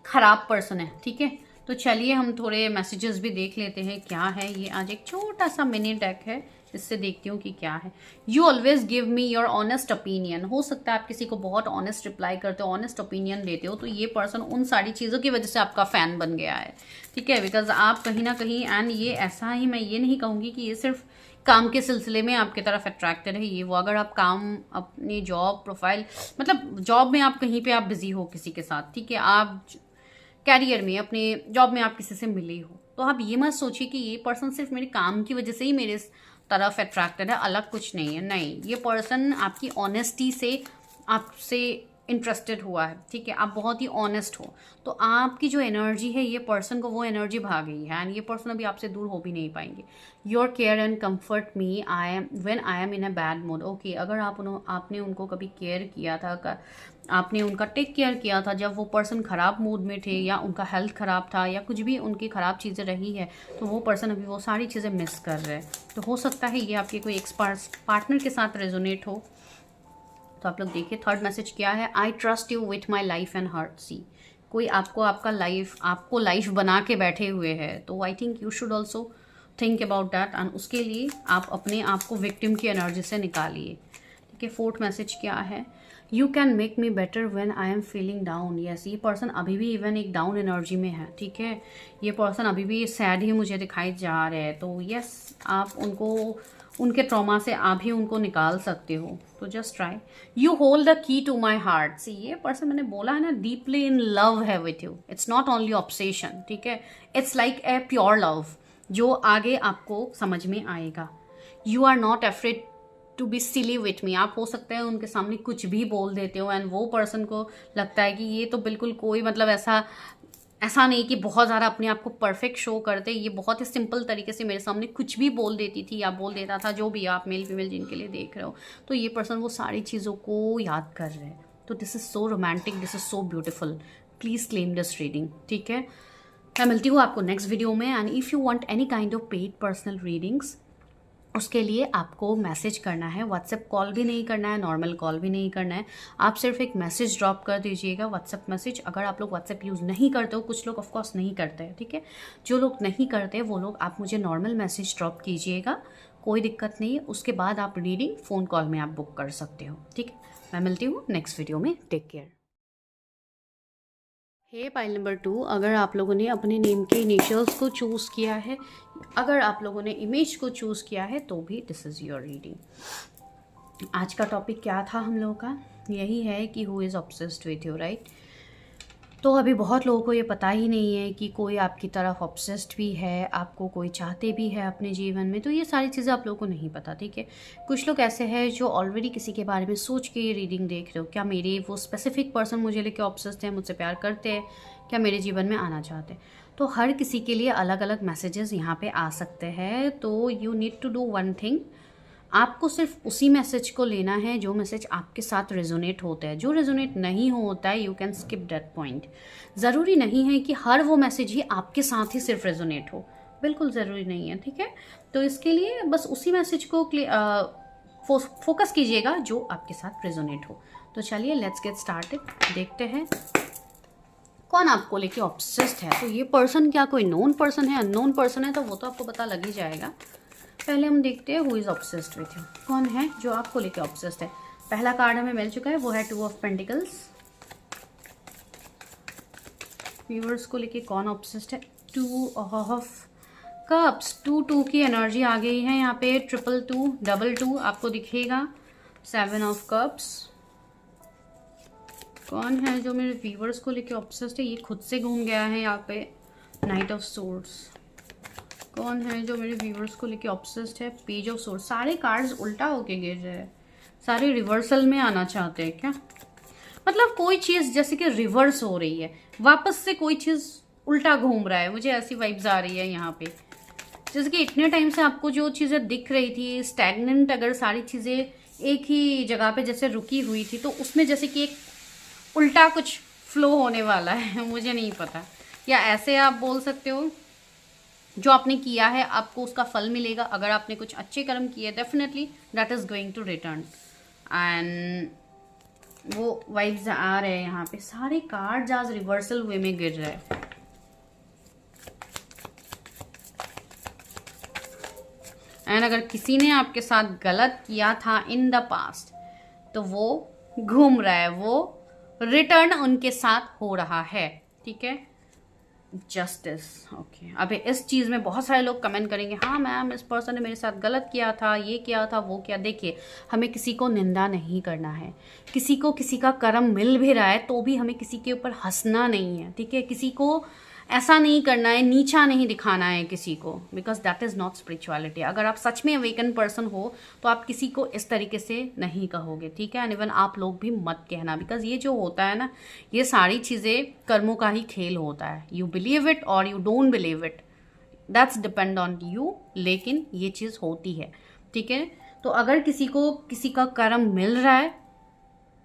ख़राब पर्सन है। ठीक है, तो चलिए हम थोड़े मैसेजेस भी देख लेते हैं क्या है। ये आज एक छोटा सा मिनी डेक है, इससे देखती हूँ कि क्या है। You always give me your honest opinion. हो सकता है आप किसी को बहुत ऑनेस्ट रिप्लाई करते हो, ऑनेस्ट ओपिनियन देते हो, तो ये पर्सन उन सारी चीज़ों की वजह से आपका फ़ैन बन गया है। ठीक है, बिकॉज आप कहीं ना कहीं, एंड ये ऐसा ही, मैं ये नहीं कहूँगी कि ये सिर्फ काम के सिलसिले में आपकी तरफ अट्रैक्टेड है। ये वो, अगर आप काम, अपनी जॉब प्रोफाइल, मतलब जॉब में आप कहीं पे आप बिजी हो किसी के साथ, ठीक है, आप कैरियर में, अपने जॉब में आप किसी से मिले हो, तो आप ये मत सोचिए कि ये पर्सन सिर्फ मेरे काम की वजह से ही मेरे तरफ अट्रैक्टेड है, अलग कुछ नहीं है। नहीं, ये पर्सन आपकी ऑनेस्टी से आपसे इंटरेस्टेड हुआ है। ठीक है, आप बहुत ही ऑनेस्ट हो, तो आपकी जो एनर्जी है ये पर्सन को वो एनर्जी भाग गई है एंड ये पर्सन अभी आपसे दूर हो भी नहीं पाएंगे। Your care and comfort me I am when I am in a bad mood. Okay, अगर आपने उनको कभी केयर किया था, आपने उनका टेक केयर किया था जब वो पर्सन ख़राब मूड में थे, या उनका हेल्थ ख़राब था, या कुछ भी उनकी ख़राब चीज़ें रही है, तो वो पर्सन अभी वो सारी चीज़ें मिस कर रहे हैं। तो हो सकता है ये आपके कोई पार्टनर के साथ रेजोनेट हो। तो आप लोग देखिए थर्ड मैसेज क्या है। I trust you with my life and heart. See, कोई आपको लाइफ बना के बैठे हुए हैं, तो I think you should also think about that and उसके लिए आप अपने आप को विक्टिम की एनर्जी से निकालिए। ठीक है, फोर्थ मैसेज क्या है। You can make me better when I am feeling down. Yes, ये पर्सन अभी भी इवन एक डाउन एनर्जी में है। ठीक है, ये पर्सन अभी भी सैड ही मुझे दिखाई जा रहे हैं। तो यस, आप उनको, उनके ट्रॉमा से आप ही उनको निकाल सकते हो। तो just try. You hold the key to my heart. See, ये पर्सन, मैंने बोला है ना, डीपली इन लव है with you. It's not only obsession. ठीक है, it's like a pure love. जो आगे आपको समझ में आएगा। You are not afraid to be silly with me. आप हो सकता है उनके सामने कुछ भी बोल देते हो एंड वो पर्सन को लगता है कि ये तो बिल्कुल कोई मतलब ऐसा नहीं कि बहुत ज़्यादा अपने आप को परफेक्ट शो करते, ये बहुत ही सिंपल तरीके से मेरे सामने कुछ भी बोल देती थी या बोल देता था, जो भी आप मेल फीमेल जिनके लिए देख रहे हो, तो ये पर्सन वो सारी चीज़ों को याद कर रहे हैं। तो this is so romantic, this is so beautiful. Please claim this reading, ठीक है। मैं मिलती हूँ आपको नेक्स्ट वीडियो में। And if you want any kind of paid personal readings, उसके लिए आपको मैसेज करना है। व्हाट्सएप कॉल भी नहीं करना है, नॉर्मल कॉल भी नहीं करना है। आप सिर्फ एक मैसेज ड्रॉप कर दीजिएगा, व्हाट्सएप मैसेज। अगर आप लोग व्हाट्सएप यूज़ नहीं करते हो, कुछ लोग ऑफकोर्स नहीं करते हैं, ठीक है। जो लोग नहीं करते वो लोग आप मुझे नॉर्मल मैसेज ड्रॉप कीजिएगा, कोई दिक्कत नहीं है। उसके बाद आप रीडिंग फ़ोन कॉल में आप बुक कर सकते हो, ठीक है। मैं मिलती हूँ नेक्स्ट वीडियो में। Take care. Hey pile number 2, अगर आप लोगों ने अपने नेम के इनिशियल्स को चूज़ किया है, अगर आप लोगों ने इमेज को चूज़ किया है, तो भी दिस इज़ योर रीडिंग। आज का टॉपिक क्या था हम लोगों का? यही है कि who is obsessed with you, right. तो अभी बहुत लोगों को ये पता ही नहीं है कि कोई आपकी तरफ ऑब्सेस्ड भी है, आपको कोई चाहते भी है अपने जीवन में। तो ये सारी चीज़ें आप लोगों को नहीं पता, ठीक है। कुछ लोग ऐसे हैं जो ऑलरेडी किसी के बारे में सोच के ये रीडिंग देख रहे हो, क्या मेरे वो स्पेसिफिक पर्सन मुझे लेके ऑब्सेस्ड हैं, मुझसे प्यार करते हैं, क्या मेरे जीवन में आना चाहते हैं। तो हर किसी के लिए अलग अलग मैसेजेस यहाँ पे आ सकते हैं। तो you need to do one thing, आपको सिर्फ उसी मैसेज को लेना है जो मैसेज आपके साथ रेजोनेट होता है। जो रेजोनेट नहीं होता है, you can skip that point. ज़रूरी नहीं है कि हर वो मैसेज ही आपके साथ ही सिर्फ रेजोनेट हो, बिल्कुल ज़रूरी नहीं है, ठीक है। तो इसके लिए बस उसी मैसेज को फोकस कीजिएगा जो आपके साथ रेजोनेट हो। तो चलिए लेट्स गेट स्टार्टेड। देखते हैं कौन आपको लेके ऑब्सेस्ड है। तो ये पर्सन क्या कोई नोन पर्सन है, अननोन पर्सन है, तो वो तो आपको पता लग ही जाएगा। पहले हम देखते हैं who is obsessed with you, कौन है जो आपको लेके ऑब्सेस्ड है। पहला कार्ड हमें मिल चुका है, वो है 2 ऑफ पेंटिकल्स। व्यूअर्स को लेके कौन ऑब्सेस्ड है? 2 ऑफ कप्स। 2 की एनर्जी आ गई है यहाँ पे। 2 2 आपको दिखेगा। 7 ऑफ कप्स। कौन है जो मेरे व्यूअर्स को लेके ऑब्सेस्ड है? ये खुद से घूम गया है यहाँ पे। Night of swords. कौन है जो मेरे व्यूअर्स को लेके ऑब्सेस्ड है? Page of swords. सारे कार्ड्स उल्टा होके गिर रहे हैं, सारे रिवर्सल में आना चाहते हैं क्या? मतलब कोई चीज़ जैसे कि रिवर्स हो रही है, वापस से कोई चीज़ उल्टा घूम रहा है, मुझे ऐसी वाइब्स आ रही है यहाँ पे। जैसे कि इतने टाइम से आपको जो चीज़ें दिख रही थी स्टैग्नेंट, अगर सारी चीज़ें एक ही जगह पे जैसे रुकी हुई थी, तो उसमें जैसे कि एक उल्टा कुछ फ्लो होने वाला है, मुझे नहीं पता। या ऐसे आप बोल सकते हो, जो आपने किया है आपको उसका फल मिलेगा। अगर आपने कुछ अच्छे कर्म किए, definitely that is going to return. And वो वाइब्स आ रहे हैं यहाँ पे। सारे कार्ड्स आज रिवर्सल वे में गिर रहे हैं। एंड अगर किसी ने आपके साथ गलत किया था इन द पास्ट, तो वो घूम रहा है, वो रिटर्न उनके साथ हो रहा है, ठीक है। Justice, okay. अभी इस चीज़ में बहुत सारे लोग कमेंट करेंगे, हाँ मैम इस पर्सन ने मेरे साथ गलत किया था, ये किया था, वो किया। देखिए, हमें किसी को निंदा नहीं करना है। किसी को किसी का कर्म मिल भी रहा है तो भी हमें किसी के ऊपर हंसना नहीं है, ठीक है। किसी को ऐसा नहीं करना है, नीचा नहीं दिखाना है किसी को, because that is not spirituality. अगर आप सच में अवेकन पर्सन हो तो आप किसी को इस तरीके से नहीं कहोगे, ठीक है। एंड इवन आप लोग भी मत कहना, बिकॉज ये जो होता है ना, ये सारी चीज़ें कर्मों का ही खेल होता है। यू बिलीव इट और you don't believe it, that's depend on you, लेकिन ये चीज़ होती है, ठीक है। तो अगर किसी को किसी का कर्म मिल रहा है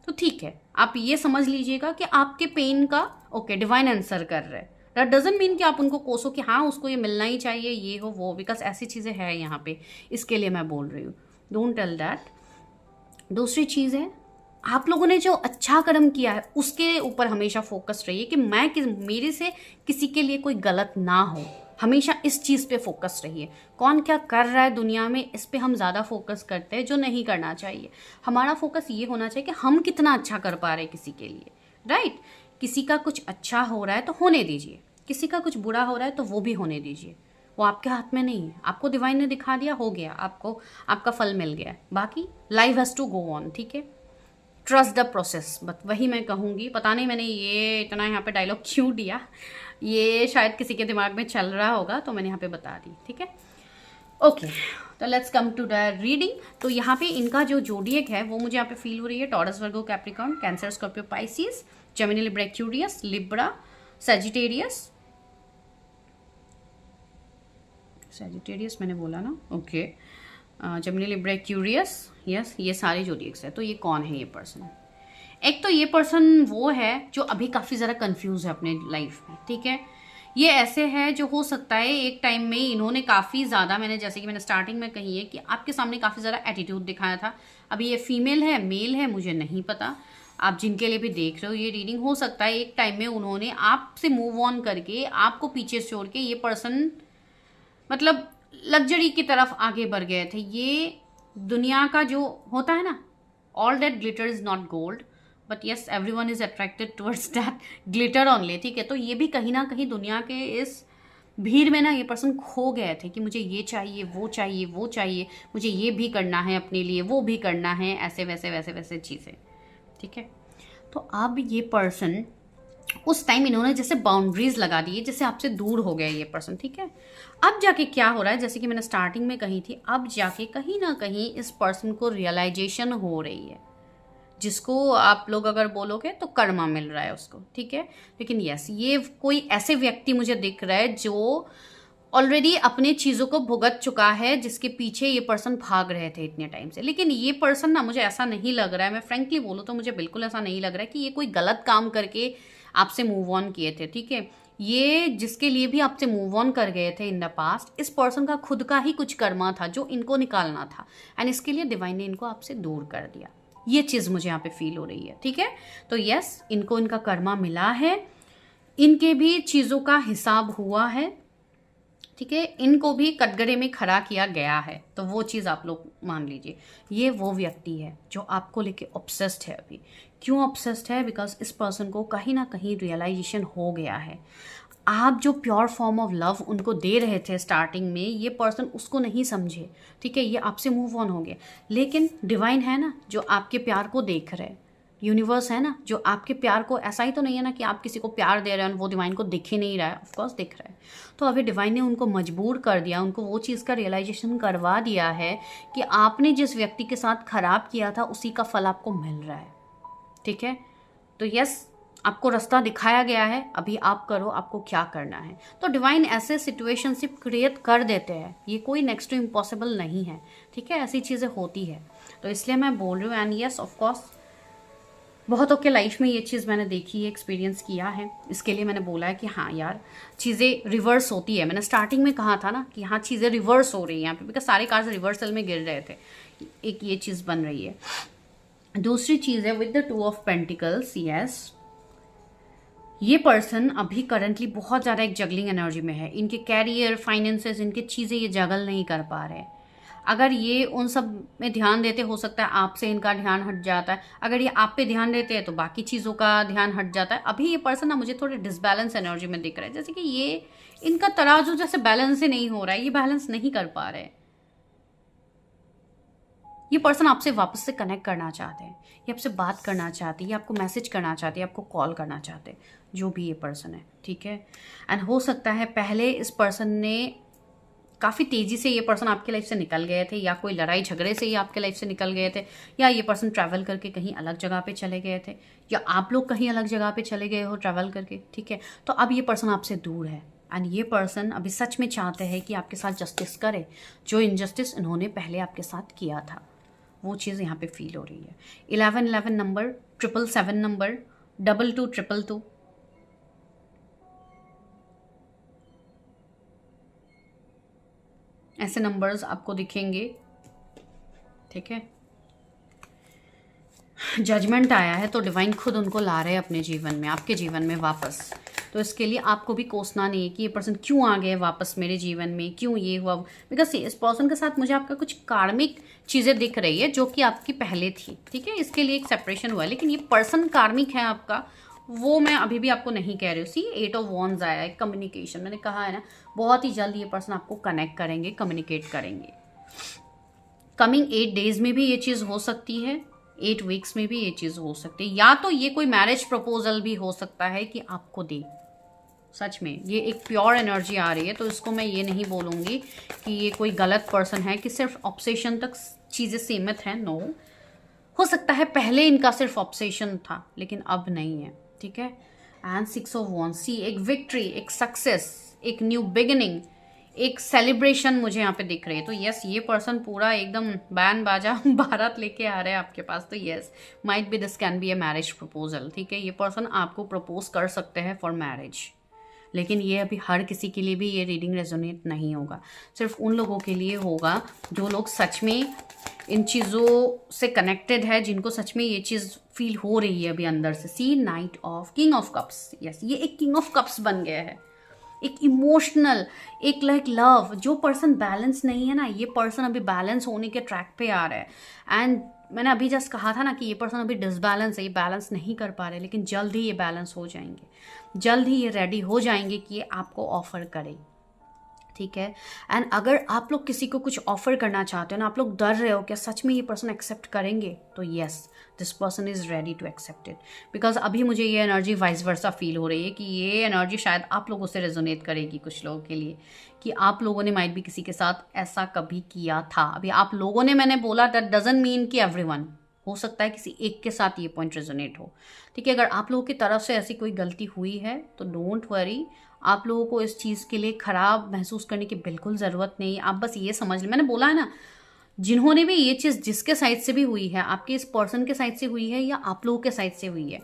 तो ठीक है, आप ये समझ लीजिएगा कि आपके पेन का ओके डिवाइन आंसर कर रहे हैं। दैट डजंट मीन कि आप उनको कोसो कि हाँ उसको ये मिलना ही चाहिए, ये हो वो, बिकॉज ऐसी चीज़ें हैं यहाँ पे, इसके लिए मैं बोल रही हूँ। Don't tell that. दूसरी चीज़ है, आप लोगों ने जो अच्छा कर्म किया है उसके ऊपर हमेशा फोकस रहिए कि मेरे से किसी के लिए कोई गलत ना हो। हमेशा इस चीज़ पे फोकस रहिए। कौन क्या कर रहा है दुनिया में, इस पे हम ज़्यादा फोकस करते हैं, जो नहीं करना चाहिए। हमारा फोकस ये होना चाहिए कि हम कितना अच्छा कर पा रहे हैं किसी के लिए, राइट। किसी का कुछ अच्छा हो रहा है तो होने दीजिए, किसी का कुछ बुरा हो रहा है तो वो भी होने दीजिए। वो आपके हाथ में नहीं है, आपको डिवाइन ने दिखा दिया, हो गया, आपको आपका फल मिल गया। बाकी life has to go on, ठीक है। ट्रस्ट द प्रोसेस, बट वही मैं कहूँगी। पता नहीं मैंने ये इतना यहाँ पे डायलॉग क्यों दिया, ये शायद किसी के दिमाग में चल रहा होगा तो मैंने यहाँ पे बता दी, ठीक है। ओके, तो let's come to the reading. तो यहाँ पे इनका जो जोडिएक है वो मुझे यहाँ पे फील हो रही है Taurus, Virgo, Capricorn, Cancer, Scorpio, Pisces, Gemini, Libra, Aquarius, Libra, Sagittarius मैंने बोला ना, okay, Gemini, Libra, Aquarius, yes, ये सारे जोडिएक्स है। तो ये कौन है ये पर्सन? एक तो ये पर्सन वो है जो अभी काफ़ी ज़्यादा कंफ्यूज है अपने लाइफ में, ठीक है। ये ऐसे है जो हो सकता है एक टाइम में इन्होंने काफ़ी ज़्यादा, मैंने जैसे कि मैंने स्टार्टिंग में कही है कि आपके सामने काफ़ी ज़्यादा एटीट्यूड दिखाया था। अभी ये फीमेल है, मेल है, मुझे नहीं पता। आप जिनके लिए भी देख रहे हो ये रीडिंग, हो सकता है एक टाइम में उन्होंने आपसे मूव ऑन करके आपको पीछे छोड़ के ये पर्सन मतलब लग्जरी की तरफ आगे बढ़ गए थे। ये दुनिया का जो होता है ना, all that glitter is not gold but yes everyone is attracted towards that glitter only, ठीक है। तो ये भी कहीं ना कहीं दुनिया के इस भीड़ में ना ये पर्सन खो गए थे कि मुझे ये चाहिए, वो चाहिए, वो चाहिए, मुझे ये भी करना है अपने लिए, वो भी करना है, ऐसे वैसे वैसे वैसे चीज़ें, ठीक है। तो अब ये पर्सन उस टाइम इन्होंने जैसे बाउंड्रीज लगा दी, जैसे आपसे दूर हो गया ये पर्सन, ठीक है। अब जाके क्या हो रहा है, जैसे कि मैंने स्टार्टिंग में कही थी, अब जाके कहीं ना कहीं इस पर्सन को रियलाइजेशन हो रही है, जिसको आप लोग अगर बोलोगे तो कर्मा मिल रहा है उसको, ठीक है। लेकिन यस, ये कोई ऐसे व्यक्ति मुझे दिख रहा है जो ऑलरेडी अपने चीज़ों को भुगत चुका है, जिसके पीछे ये पर्सन भाग रहे थे इतने टाइम से। लेकिन ये पर्सन ना, मुझे ऐसा नहीं लग रहा है, मैं फ्रेंकली बोलूँ तो मुझे बिल्कुल ऐसा नहीं लग रहा है कि ये कोई गलत काम करके आपसे मूव ऑन किए थे, ठीक है। ये जिसके लिए भी आपसे मूव ऑन कर गए थे इन द पास्ट, इस पर्सन का खुद का ही कुछ कर्मा था जो इनको निकालना था, एंड इसके लिए डिवाइन ने इनको आपसे दूर कर दिया। ये चीज़ मुझे यहाँ पे फील हो रही है, ठीक है। तो यस, इनको इनका कर्मा मिला है, इनके भी चीज़ों का हिसाब हुआ है, ठीक है। इनको भी कटघरे में खड़ा किया गया है, तो वो चीज़ आप लोग मान लीजिए। ये वो व्यक्ति है जो आपको लेके ऑब्सेस्ड है अभी। क्यों ऑब्सेस्ड है? बिकॉज इस पर्सन को कहीं ना कहीं रियलाइजेशन हो गया है। आप जो प्योर फॉर्म ऑफ लव उनको दे रहे थे स्टार्टिंग में, ये पर्सन उसको नहीं समझे, ठीक है। ये आपसे मूव ऑन हो गया। लेकिन डिवाइन है ना जो आपके प्यार को देख रहे हैं, यूनिवर्स है ना जो आपके प्यार को, ऐसा ही तो नहीं है ना कि आप किसी को प्यार दे रहे हैं और वो डिवाइन को दिख ही नहीं रहा है, ऑफकोर्स दिख रहा है। तो अभी डिवाइन ने उनको मजबूर कर दिया, उनको वो चीज़ का रियलाइजेशन करवा दिया है कि आपने जिस व्यक्ति के साथ खराब किया था उसी का फल आपको मिल रहा है, ठीक है। तो यस, आपको रास्ता दिखाया गया है, अभी आप करो आपको क्या करना है। तो डिवाइन ऐसे सिचुएशनशिप क्रिएट कर देते हैं, ये कोई नेक्स्ट टू इम्पॉसिबल नहीं है, ठीक है। ऐसी चीज़ें होती है, तो इसलिए मैं बोल रही हूँ। एंड यस, ऑफकोर्स बहुतों के लाइफ में ये चीज़ मैंने देखी है, एक्सपीरियंस किया है, इसके लिए मैंने बोला है कि हाँ यार, चीज़ें रिवर्स होती है। मैंने स्टार्टिंग में कहा था ना कि हाँ चीज़ें रिवर्स हो रही हैं यहाँ पे, बिकॉज सारे कार्ड्स रिवर्सल में गिर रहे थे। एक ये चीज़ बन रही है। दूसरी चीज़ है with the 2 of pentacles. Yes, ये पर्सन अभी करंटली बहुत ज़्यादा एक जगलिंग एनर्जी में है। इनके कैरियर, फाइनेंसेस, इनकी चीज़ें ये जगल नहीं कर पा रहे। अगर ये उन सब में ध्यान देते, हो सकता है आपसे इनका ध्यान हट जाता है। अगर ये आप पे ध्यान देते हैं तो बाकी चीज़ों का ध्यान हट जाता है। अभी ये पर्सन ना मुझे थोड़े डिसबैलेंस एनर्जी में दिख रहा है, जैसे कि ये इनका तराजू जैसे बैलेंस ही नहीं हो रहा है, ये बैलेंस नहीं कर पा रहे। ये पर्सन आपसे वापस से कनेक्ट करना चाहते हैं, ये आपसे बात करना चाहती है, आपको मैसेज करना चाहती है, आपको कॉल करना चाहते हैं, जो भी ये पर्सन है, ठीक है। एंड हो सकता है पहले इस पर्सन ने काफ़ी तेज़ी से, ये पर्सन आपके लाइफ से निकल गए थे, या कोई लड़ाई झगड़े से ये आपके लाइफ से निकल गए थे, या ये पर्सन ट्रैवल करके कहीं अलग जगह पे चले गए थे, या आप लोग कहीं अलग जगह पे चले गए हो ट्रैवल करके, ठीक है। तो अब ये पर्सन आपसे दूर है, एंड ये पर्सन अभी सच में चाहते हैं कि आपके साथ जस्टिस करे, जो इनजस्टिस इन्होंने पहले आपके साथ किया था, वो चीज़ यहाँ पे फील हो रही है। 1111 नंबर, 777 नंबर, 222222, ऐसे नंबर्स आपको दिखेंगे, ठीक है। जजमेंट आया है तो डिवाइन खुद उनको ला रहे हैं अपने जीवन में, आपके जीवन में वापस। तो इसके लिए आपको भी कोसना नहीं है कि ये पर्सन क्यों आ गए वापस मेरे जीवन में, क्यों ये हुआ। बिकॉज इस पर्सन के साथ मुझे आपका कुछ कार्मिक चीज़ें दिख रही है जो कि आपकी पहले थी, ठीक है। इसके लिए एक सेपरेशन हुआ है, लेकिन ये पर्सन कार्मिक है आपका, वो मैं अभी भी आपको नहीं कह रही हूँ। सी 8 ऑफ वॉन्ड्स आया है, कम्युनिकेशन, मैंने कहा है ना बहुत ही जल्द ये पर्सन आपको कनेक्ट करेंगे, कम्युनिकेट करेंगे। कमिंग 8 डेज में भी ये चीज़ हो सकती है, 8 वीक्स में भी ये चीज़ हो सकती है, या तो ये कोई मैरिज प्रपोजल भी हो सकता है कि आपको दे, सच में ये एक प्योर एनर्जी आ रही है, तो इसको मैं ये नहीं बोलूँगी कि ये कोई गलत पर्सन है कि सिर्फ ऑब्सेशन तक चीज़ें सीमित हैं। नो, हो सकता है पहले इनका सिर्फ ऑब्सेशन था लेकिन अब नहीं है, ठीक है। एंड 6 ऑफ वॉन्ड्स, सी एक विक्ट्री, एक सक्सेस, एक न्यू बिगिनिंग, एक सेलिब्रेशन मुझे यहाँ पे दिख रही है। तो यस, ये पर्सन पूरा एकदम बैन बाजा बारात लेके आ रहे हैं आपके पास। तो yes, might be this can be a marriage proposal, ठीक है। ये पर्सन आपको प्रपोज कर सकते हैं फॉर मैरिज, लेकिन ये अभी हर किसी के लिए भी ये रीडिंग रेजोनेट नहीं होगा। सिर्फ उन लोगों के लिए होगा जो लोग सच में इन चीज़ों से कनेक्टेड है, जिनको सच में ये चीज़ फील हो रही है अभी अंदर से। See knight of king of cups, yes, ये एक किंग ऑफ कप्स बन गया है, एक इमोशनल, एक लाइक लव। जो पर्सन बैलेंस नहीं है ना, ये पर्सन अभी बैलेंस होने के ट्रैक पे आ रहा है। एंड मैंने अभी जस्ट कहा था ना कि ये पर्सन अभी डिसबैलेंस है, ये बैलेंस नहीं कर पा रहे, लेकिन जल्द ही ये बैलेंस हो जाएंगे, जल्द ही ये रेडी हो जाएंगे कि ये आपको ऑफर करें, ठीक है। एंड अगर आप लोग किसी को कुछ ऑफर करना चाहते हो ना, आप लोग डर रहे हो क्या सच में ये पर्सन एक्सेप्ट करेंगे, तो yes, this person is ready to accept it. Because अभी मुझे ये एनर्जी वाइस वर्सा फील हो रही है कि ये एनर्जी शायद आप लोगों से रेजोनेट करेगी कुछ लोगों के लिए, कि आप लोगों ने माइट भी किसी के साथ ऐसा कभी किया था। अभी आप लोगों ने मैंने बोला, दैट डजंट मीन कि एवरीवन, हो सकता है किसी एक के साथ ये पॉइंट रेजोनेट हो, ठीक है। अगर आप लोगों की तरफ से ऐसी कोई गलती हुई है तो डोंट वरी, आप लोगों को इस चीज़ के लिए ख़राब महसूस करने की बिल्कुल ज़रूरत नहीं। आप बस ये समझ लें, मैंने बोला है ना, जिन्होंने भी ये चीज़ जिसके साइड से भी हुई है, आपके इस पर्सन के साइड से हुई है या आप लोगों के साइड से हुई है,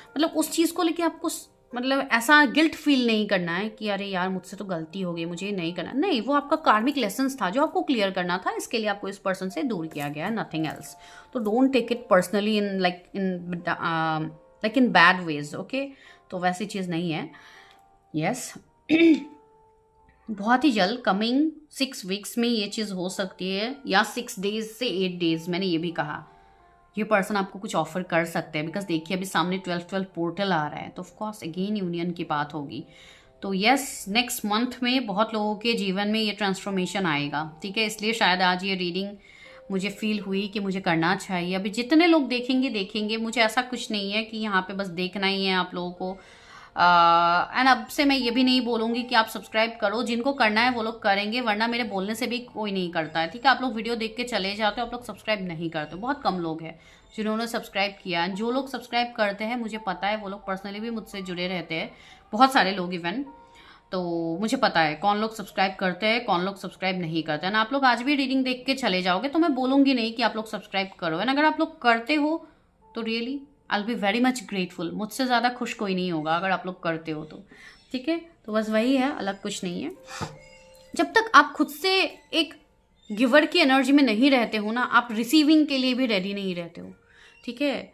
मतलब उस चीज़ को लेके आपको मतलब ऐसा गिल्ट फील नहीं करना है कि अरे यार मुझसे तो गलती हो गई, मुझे ये नहीं करना। नहीं, वो आपका कार्मिक लेसन्स था जो आपको क्लियर करना था, इसके लिए आपको इस पर्सन से दूर किया गया, नथिंग एल्स। तो don't take it personally in bad ways, okay. तो वैसी चीज़ नहीं है। यस बहुत ही जल्द कमिंग 6 वीक्स में ये चीज़ हो सकती है, या 6 डेज से 8 डेज, मैंने ये भी कहा, ये पर्सन आपको कुछ ऑफर कर सकते हैं। बिकॉज देखिए अभी सामने 12 पोर्टल आ रहा है, तो ऑफकोर्स अगेन यूनियन की बात होगी। तो यस, नेक्स्ट मंथ में बहुत लोगों के जीवन में ये ट्रांसफॉर्मेशन आएगा, ठीक है। इसलिए शायद आज ये रीडिंग मुझे फील हुई कि मुझे करना चाहिए। अभी जितने लोग देखेंगे, मुझे ऐसा कुछ नहीं है कि यहाँ पे बस देखना ही है आप लोगों को। एंड अब से मैं ये भी नहीं बोलूँगी कि आप सब्सक्राइब करो, जिनको करना है वो लोग करेंगे, वरना मेरे बोलने से भी कोई नहीं करता है, ठीक है। आप लोग वीडियो देख के चले जाते हो, आप लोग सब्सक्राइब नहीं करते, बहुत कम लोग हैं जिन्होंने सब्सक्राइब किया। जो लोग सब्सक्राइब करते हैं मुझे पता है, वो लोग पर्सनली भी मुझसे जुड़े रहते हैं, बहुत सारे लोग इवन, तो मुझे पता है कौन लोग सब्सक्राइब करते हैं, कौन लोग सब्सक्राइब नहीं करते हैं ना। आप लोग आज भी रीडिंग देख के चले जाओगे तो मैं बोलूँगी नहीं कि आप लोग सब्सक्राइब करो, एंड अगर आप लोग करते हो तो really I will be very much grateful. मुझसे ज़्यादा खुश कोई नहीं होगा अगर आप लोग करते हो तो, ठीक है। तो बस वही है, अलग कुछ नहीं है। जब तक आप खुद से एक गिवर की एनर्जी में नहीं रहते हो ना, आप रिसीविंग के लिए भी रेडी नहीं रहते हो, ठीक है।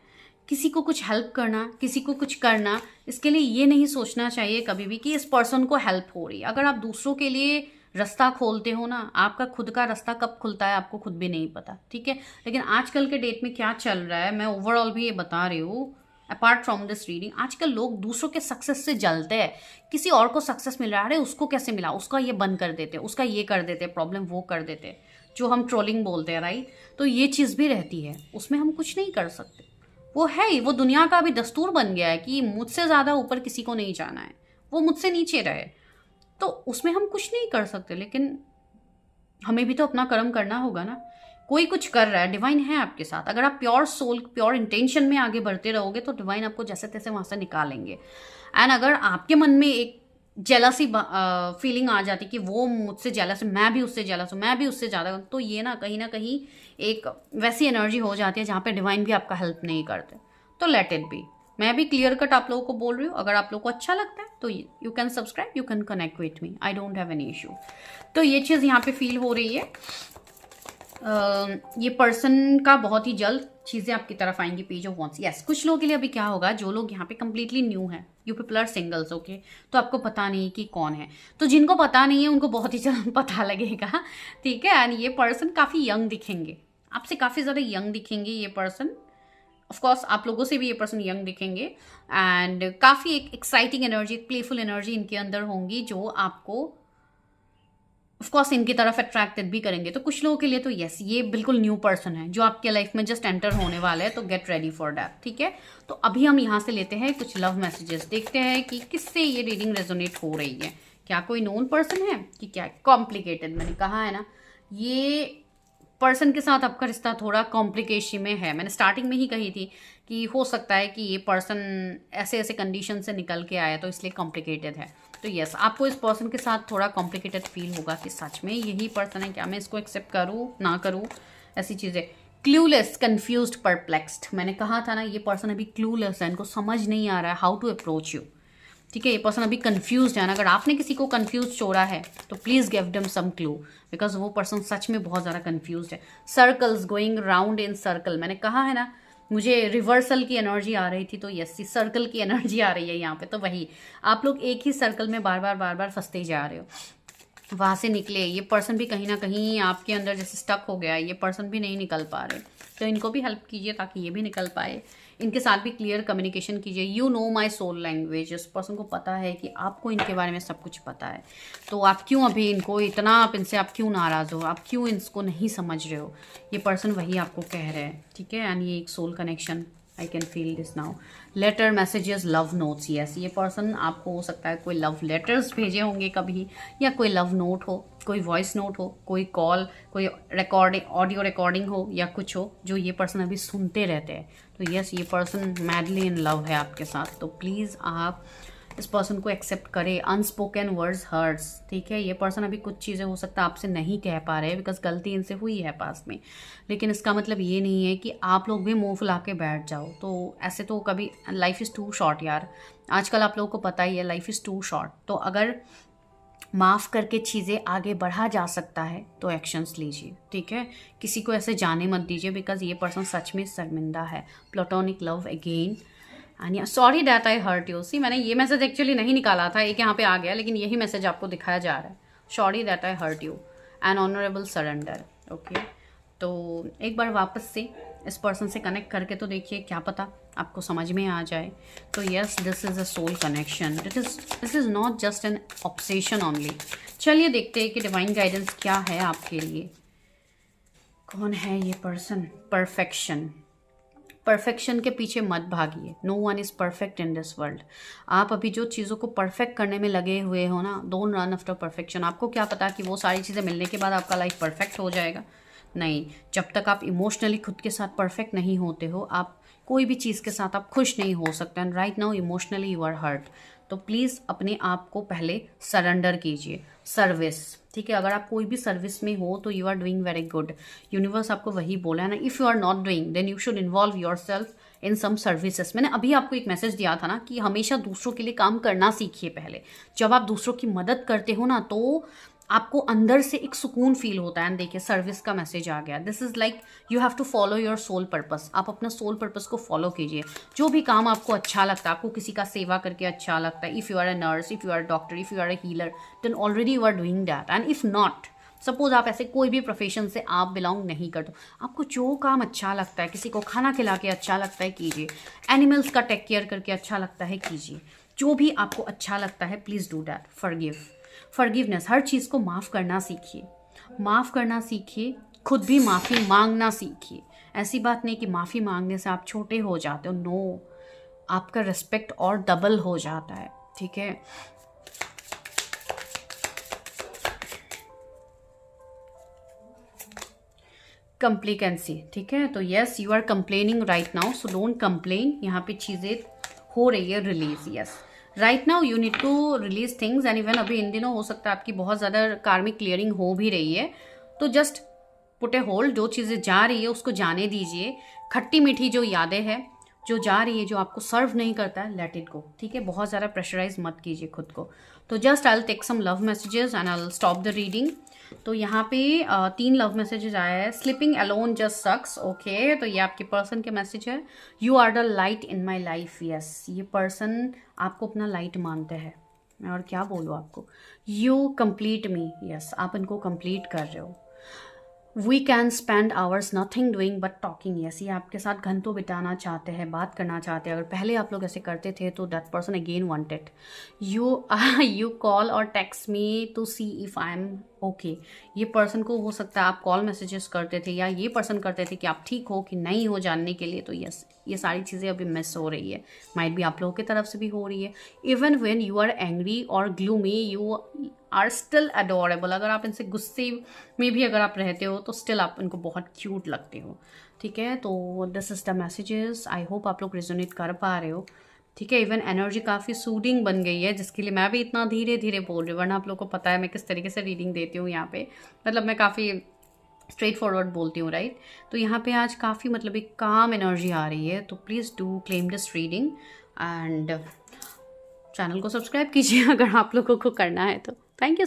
किसी को कुछ हेल्प करना, किसी को कुछ करना, इसके लिए ये नहीं सोचना चाहिए कभी भी कि इस पर्सन को हेल्प हो रही है। अगर आप दूसरों के लिए रास्ता खोलते हो ना, आपका खुद का रास्ता कब खुलता है आपको खुद भी नहीं पता, ठीक है। लेकिन आजकल के डेट में क्या चल रहा है, मैं ओवरऑल भी ये बता रही हूँ, अपार्ट फ्रॉम दिस रीडिंग, आजकल लोग दूसरों के सक्सेस से जलते हैं। किसी और को सक्सेस मिल रहा है, अरे उसको कैसे मिला, उसका ये बंद कर देते, उसका ये कर देते, प्रॉब्लम वो कर देते, जो हम ट्रोलिंग बोलते हैं, राइट। तो ये चीज़ भी रहती है, उसमें हम कुछ नहीं कर सकते। वो है ही, वो दुनिया का अभी दस्तूर बन गया है कि मुझसे ज़्यादा ऊपर किसी को नहीं जाना है, वो मुझसे नीचे रहे, तो उसमें हम कुछ नहीं कर सकते। लेकिन हमें भी तो अपना कर्म करना होगा ना। कोई कुछ कर रहा है, डिवाइन है आपके साथ। अगर आप प्योर सोल, प्योर इंटेंशन में आगे बढ़ते रहोगे तो डिवाइन आपको जैसे तैसे वहाँ से निकालेंगे। एंड अगर आपके मन में एक जेलसी फीलिंग आ जाती कि वो मुझसे जेलस है, मैं भी उससे जेलस हूँ, मैं भी उससे ज़्यादा, तो ये ना कहीं एक वैसी एनर्जी हो जाती है जहाँ पे डिवाइन भी आपका हेल्प नहीं करते। तो लेट इट बी। मैं भी क्लियर कट आप लोगों को बोल रही हूँ, अगर आप लोगों को अच्छा लगता है तो you can subscribe, you can connect with me, I don't have any issue. तो ये चीज़ यहाँ पे फील हो रही है। ये पर्सन का बहुत ही जल्द चीज़ें आपकी तरफ आएंगी। Page of wands, yes. कुछ लोगों के लिए अभी क्या होगा, जो लोग यहाँ पे कम्प्लीटली न्यू हैं, you people are singles, okay, तो आपको पता नहीं कि कौन है। तो जिनको पता नहीं है उनको बहुत ही जल्द पता लगेगा, ठीक है। एंड ये पर्सन काफ़ी यंग दिखेंगे, आपसे काफ़ी ज़्यादा यंग दिखेंगे ये पर्सन। ऑफकोर्स आप लोगों से भी ये पर्सन यंग दिखेंगे, एंड काफ़ी एक एक्साइटिंग एनर्जी, एक प्लेफुल एनर्जी इनके अंदर होंगी, जो आपको ऑफकोर्स इनकी तरफ अट्रैक्टेड भी करेंगे। तो कुछ लोगों के लिए तो यस, ये बिल्कुल न्यू पर्सन है जो आपके लाइफ में जस्ट एंटर होने वाला है, तो गेट रेडी फॉर दैट, ठीक है। तो अभी हम यहाँ से लेते हैं कुछ लव मैसेजेस, देखते हैं कि किससे ये रीडिंग रेजोनेट हो रही है। क्या कोई नोन पर्सन है कि क्या कॉम्प्लिकेटेड? मैंने कहा है ना, ये पर्सन के साथ आपका रिश्ता थोड़ा कॉम्प्लिकेशन में है। मैंने स्टार्टिंग में ही कही थी कि हो सकता है कि ये पर्सन ऐसे ऐसे कंडीशन से निकल के आया तो इसलिए कॉम्प्लिकेटेड है। तो यस, आपको इस पर्सन के साथ थोड़ा कॉम्प्लिकेटेड फील होगा कि सच में यही पर्सन है क्या, मैं इसको एक्सेप्ट करूँ ना करूँ, ऐसी चीज़ें। क्लूलेस, कन्फ्यूज्ड, परप्लेक्स्ड, मैंने कहा था ना ये पर्सन अभी क्लूलेस है, इनको समझ नहीं आ रहा है हाउ टू अप्रोच यू, ठीक है। ये पर्सन अभी कंफ्यूज है ना, अगर आपने किसी को कंफ्यूज छोड़ा है तो please give them some clue, because वो पर्सन सच में बहुत ज़्यादा कंफ्यूज है। Circles, going round in circle, मैंने कहा है ना मुझे रिवर्सल की एनर्जी आ रही थी, तो यस सर्कल की एनर्जी आ रही है यहाँ पे। तो वही आप लोग एक ही सर्कल में बार बार फंसते ही जा रहे हो, वहाँ से निकले। ये पर्सन भी कहीं ना कहीं आपके अंदर जैसे स्टक हो गया, ये पर्सन भी नहीं निकल पा रहे, तो इनको भी हेल्प कीजिए ताकि ये भी निकल पाए। इनके साथ भी क्लियर कम्युनिकेशन कीजिए। You know my soul language, इस पर्सन को पता है कि आपको इनके बारे में सब कुछ पता है, तो आप क्यों अभी इनको इतना, आप इनसे आप क्यों नाराज़ हो, आप क्यों इसको नहीं समझ रहे हो, ये पर्सन वही आपको कह रहे हैं, ठीक है। एंड ये एक soul connection, I can feel this now. Letter, messages, love notes, yes ये पर्सन आपको हो सकता है कोई लव लेटर्स भेजे होंगे कभी, या कोई लव नोट हो, कोई वॉइस नोट हो, कोई कॉल, कोई रिकॉर्डिंग, ऑडियो रिकॉर्डिंग हो या कुछ हो जो ये पर्सन अभी सुनते रहते हैं। तो यस ये पर्सन मैडली इन लव है आपके साथ, तो प्लीज़ आप इस पर्सन को एक्सेप्ट करें। अनस्पोकन वर्ड्स हर्ट्स, ठीक है। ये पर्सन अभी कुछ चीज़ें हो सकता है आपसे नहीं कह पा रहे हैं बिकॉज गलती इनसे हुई है पास में, लेकिन इसका मतलब ये नहीं है कि आप लोग भी मुंह फुला के बैठ जाओ। तो ऐसे तो कभी, लाइफ इज़ टू शॉर्ट यार, आजकल आप लोगों को पता ही है लाइफ इज़ टू शॉर्ट। तो अगर माफ़ करके चीज़ें आगे बढ़ा जा सकता है तो एक्शंस लीजिए, ठीक है। किसी को ऐसे जाने मत दीजिए बिकॉज ये पर्सन सच में शर्मिंदा है। Platonic love again, and sorry that I hurt you. See मैंने ये मैसेज एक्चुअली नहीं निकाला था, एक यहाँ पे आ गया, लेकिन यही मैसेज आपको दिखाया जा रहा है। Sorry that I hurt you and honourable surrender, okay. तो एक बार वापस से इस पर्सन से कनेक्ट करके तो देखिए, क्या पता आपको समझ में आ जाए। तो yes, this is a soul connection, this is not just an obsession only. चलिए देखते हैं कि डिवाइन गाइडेंस क्या है आपके लिए। कौन है ये पर्सन? परफेक्शन, परफेक्शन के पीछे मत भागिए। No one is perfect in this world. आप अभी जो चीज़ों को परफेक्ट करने में लगे हुए हो ना, डोंट रन आफ्टर परफेक्शन। आपको क्या पता कि वो सारी चीज़ें मिलने के बाद आपका लाइफ परफेक्ट हो जाएगा? नहीं, जब तक आप इमोशनली खुद के साथ परफेक्ट नहीं होते हो, आप कोई भी चीज़ के साथ आप खुश नहीं हो सकते। And right now emotionally you are hurt, तो प्लीज़ अपने आप को पहले सरेंडर कीजिए। सर्विस, ठीक है, अगर आप कोई भी सर्विस में हो तो you are doing very good. Universe आपको वही बोला है ना, if you are not doing then you should involve yourself in some services. मैंने अभी आपको एक मैसेज दिया था ना कि हमेशा दूसरों के लिए काम करना सीखिए पहले। जब आप दूसरों की मदद करते हो ना, तो आपको अंदर से एक सुकून फील होता है। एंड देखिए, सर्विस का मैसेज आ गया। This is like you have to follow your soul purpose. आप अपना सोल पर्पस को फॉलो कीजिए। जो भी काम आपको अच्छा लगता है, आपको किसी का सेवा करके अच्छा लगता है, if you are a nurse, if you are a doctor, if you are a healer, then already you are doing that. And if not, suppose आप ऐसे कोई भी प्रोफेशन से आप बिलोंग नहीं करते, आपको जो काम अच्छा लगता है, किसी को खाना खिला के अच्छा लगता है कीजिए, एनिमल्स का टेक केयर करके अच्छा लगता है कीजिए। जो भी आपको अच्छा लगता है प्लीज़ डू दैट। फॉरगिवनेस, हर चीज़ को माफ़ करना सीखिए। माफ़ करना सीखिए, खुद भी माफ़ी मांगना सीखिए। ऐसी बात नहीं कि माफ़ी मांगने से आप छोटे हो जाते हो, नो, आपका रिस्पेक्ट और डबल हो जाता है, ठीक है। कंप्लीकेंसी, ठीक है। तो yes, you are complaining right now, so don't complain. यहाँ पे चीज़ें हो रही है release. Yes, right now you need to release things. And even अभी इन दिनों हो सकता है आपकी बहुत ज़्यादा कार्मिक क्लियरिंग हो भी रही है, तो जस्ट पुट ए होल्ड। जो चीज़ें जा रही है उसको जाने दीजिए। खट्टी मीठी जो यादें हैं जो जा रही है, जो आपको सर्व नहीं करता है, लेट इट गो, ठीक है। बहुत ज़्यादा प्रेशराइज मत कीजिए खुद को। तो just I will take some love messages and I will stop the reading. तो यहाँ पे 3 लव मैसेजेस आया है। Sleeping alone just sucks, okay. तो ये आपके पर्सन के मैसेज है। You are the light in my life, yes ये पर्सन आपको अपना लाइट मानते हैं। मैं और क्या बोलूँ आपको, यू कंप्लीट मी, यस आप इनको कंप्लीट कर रहे हो। We can spend hours nothing doing but talking, yes ये आपके साथ घंटों बिताना चाहते हैं, बात करना चाहते हैं। अगर पहले आप लोग ऐसे करते थे तो that person again wanted you. You call और text me to see if I am okay ये पर्सन को हो सकता है आप कॉल मैसेजेस करते थे या ये पर्सन करते थे कि आप ठीक हो कि नहीं हो जानने के लिए, तो यस ये सारी चीज़ें अभी मिस हो रही है, माइट भी आप लोगों की तरफ से भी हो रही है। Even when you are angry और gloomy you are still adorable. अगर आप इनसे गुस्से में भी अगर आप रहते हो तो स्टिल आप इनको बहुत क्यूट लगते हो, ठीक है। तो this is the messages, I hope आप लोग रिजोनेट कर पा रहे हो, ठीक है। इवन एनर्जी काफ़ी सूदिंग बन गई है, जिसके लिए मैं भी इतना धीरे धीरे बोल रही हूँ, वरना आप लोग को पता है मैं किस तरीके से रीडिंग देती हूँ यहाँ पे, मतलब मैं काफ़ी स्ट्रेट फॉरवर्ड बोलती हूँ, राइट। तो यहाँ पे आज काफ़ी मतलब एक काम एनर्जी आ रही है, तो please do claim this reading and channel को सब्सक्राइब कीजिए अगर आप लोगों को करना है तो। Thank you.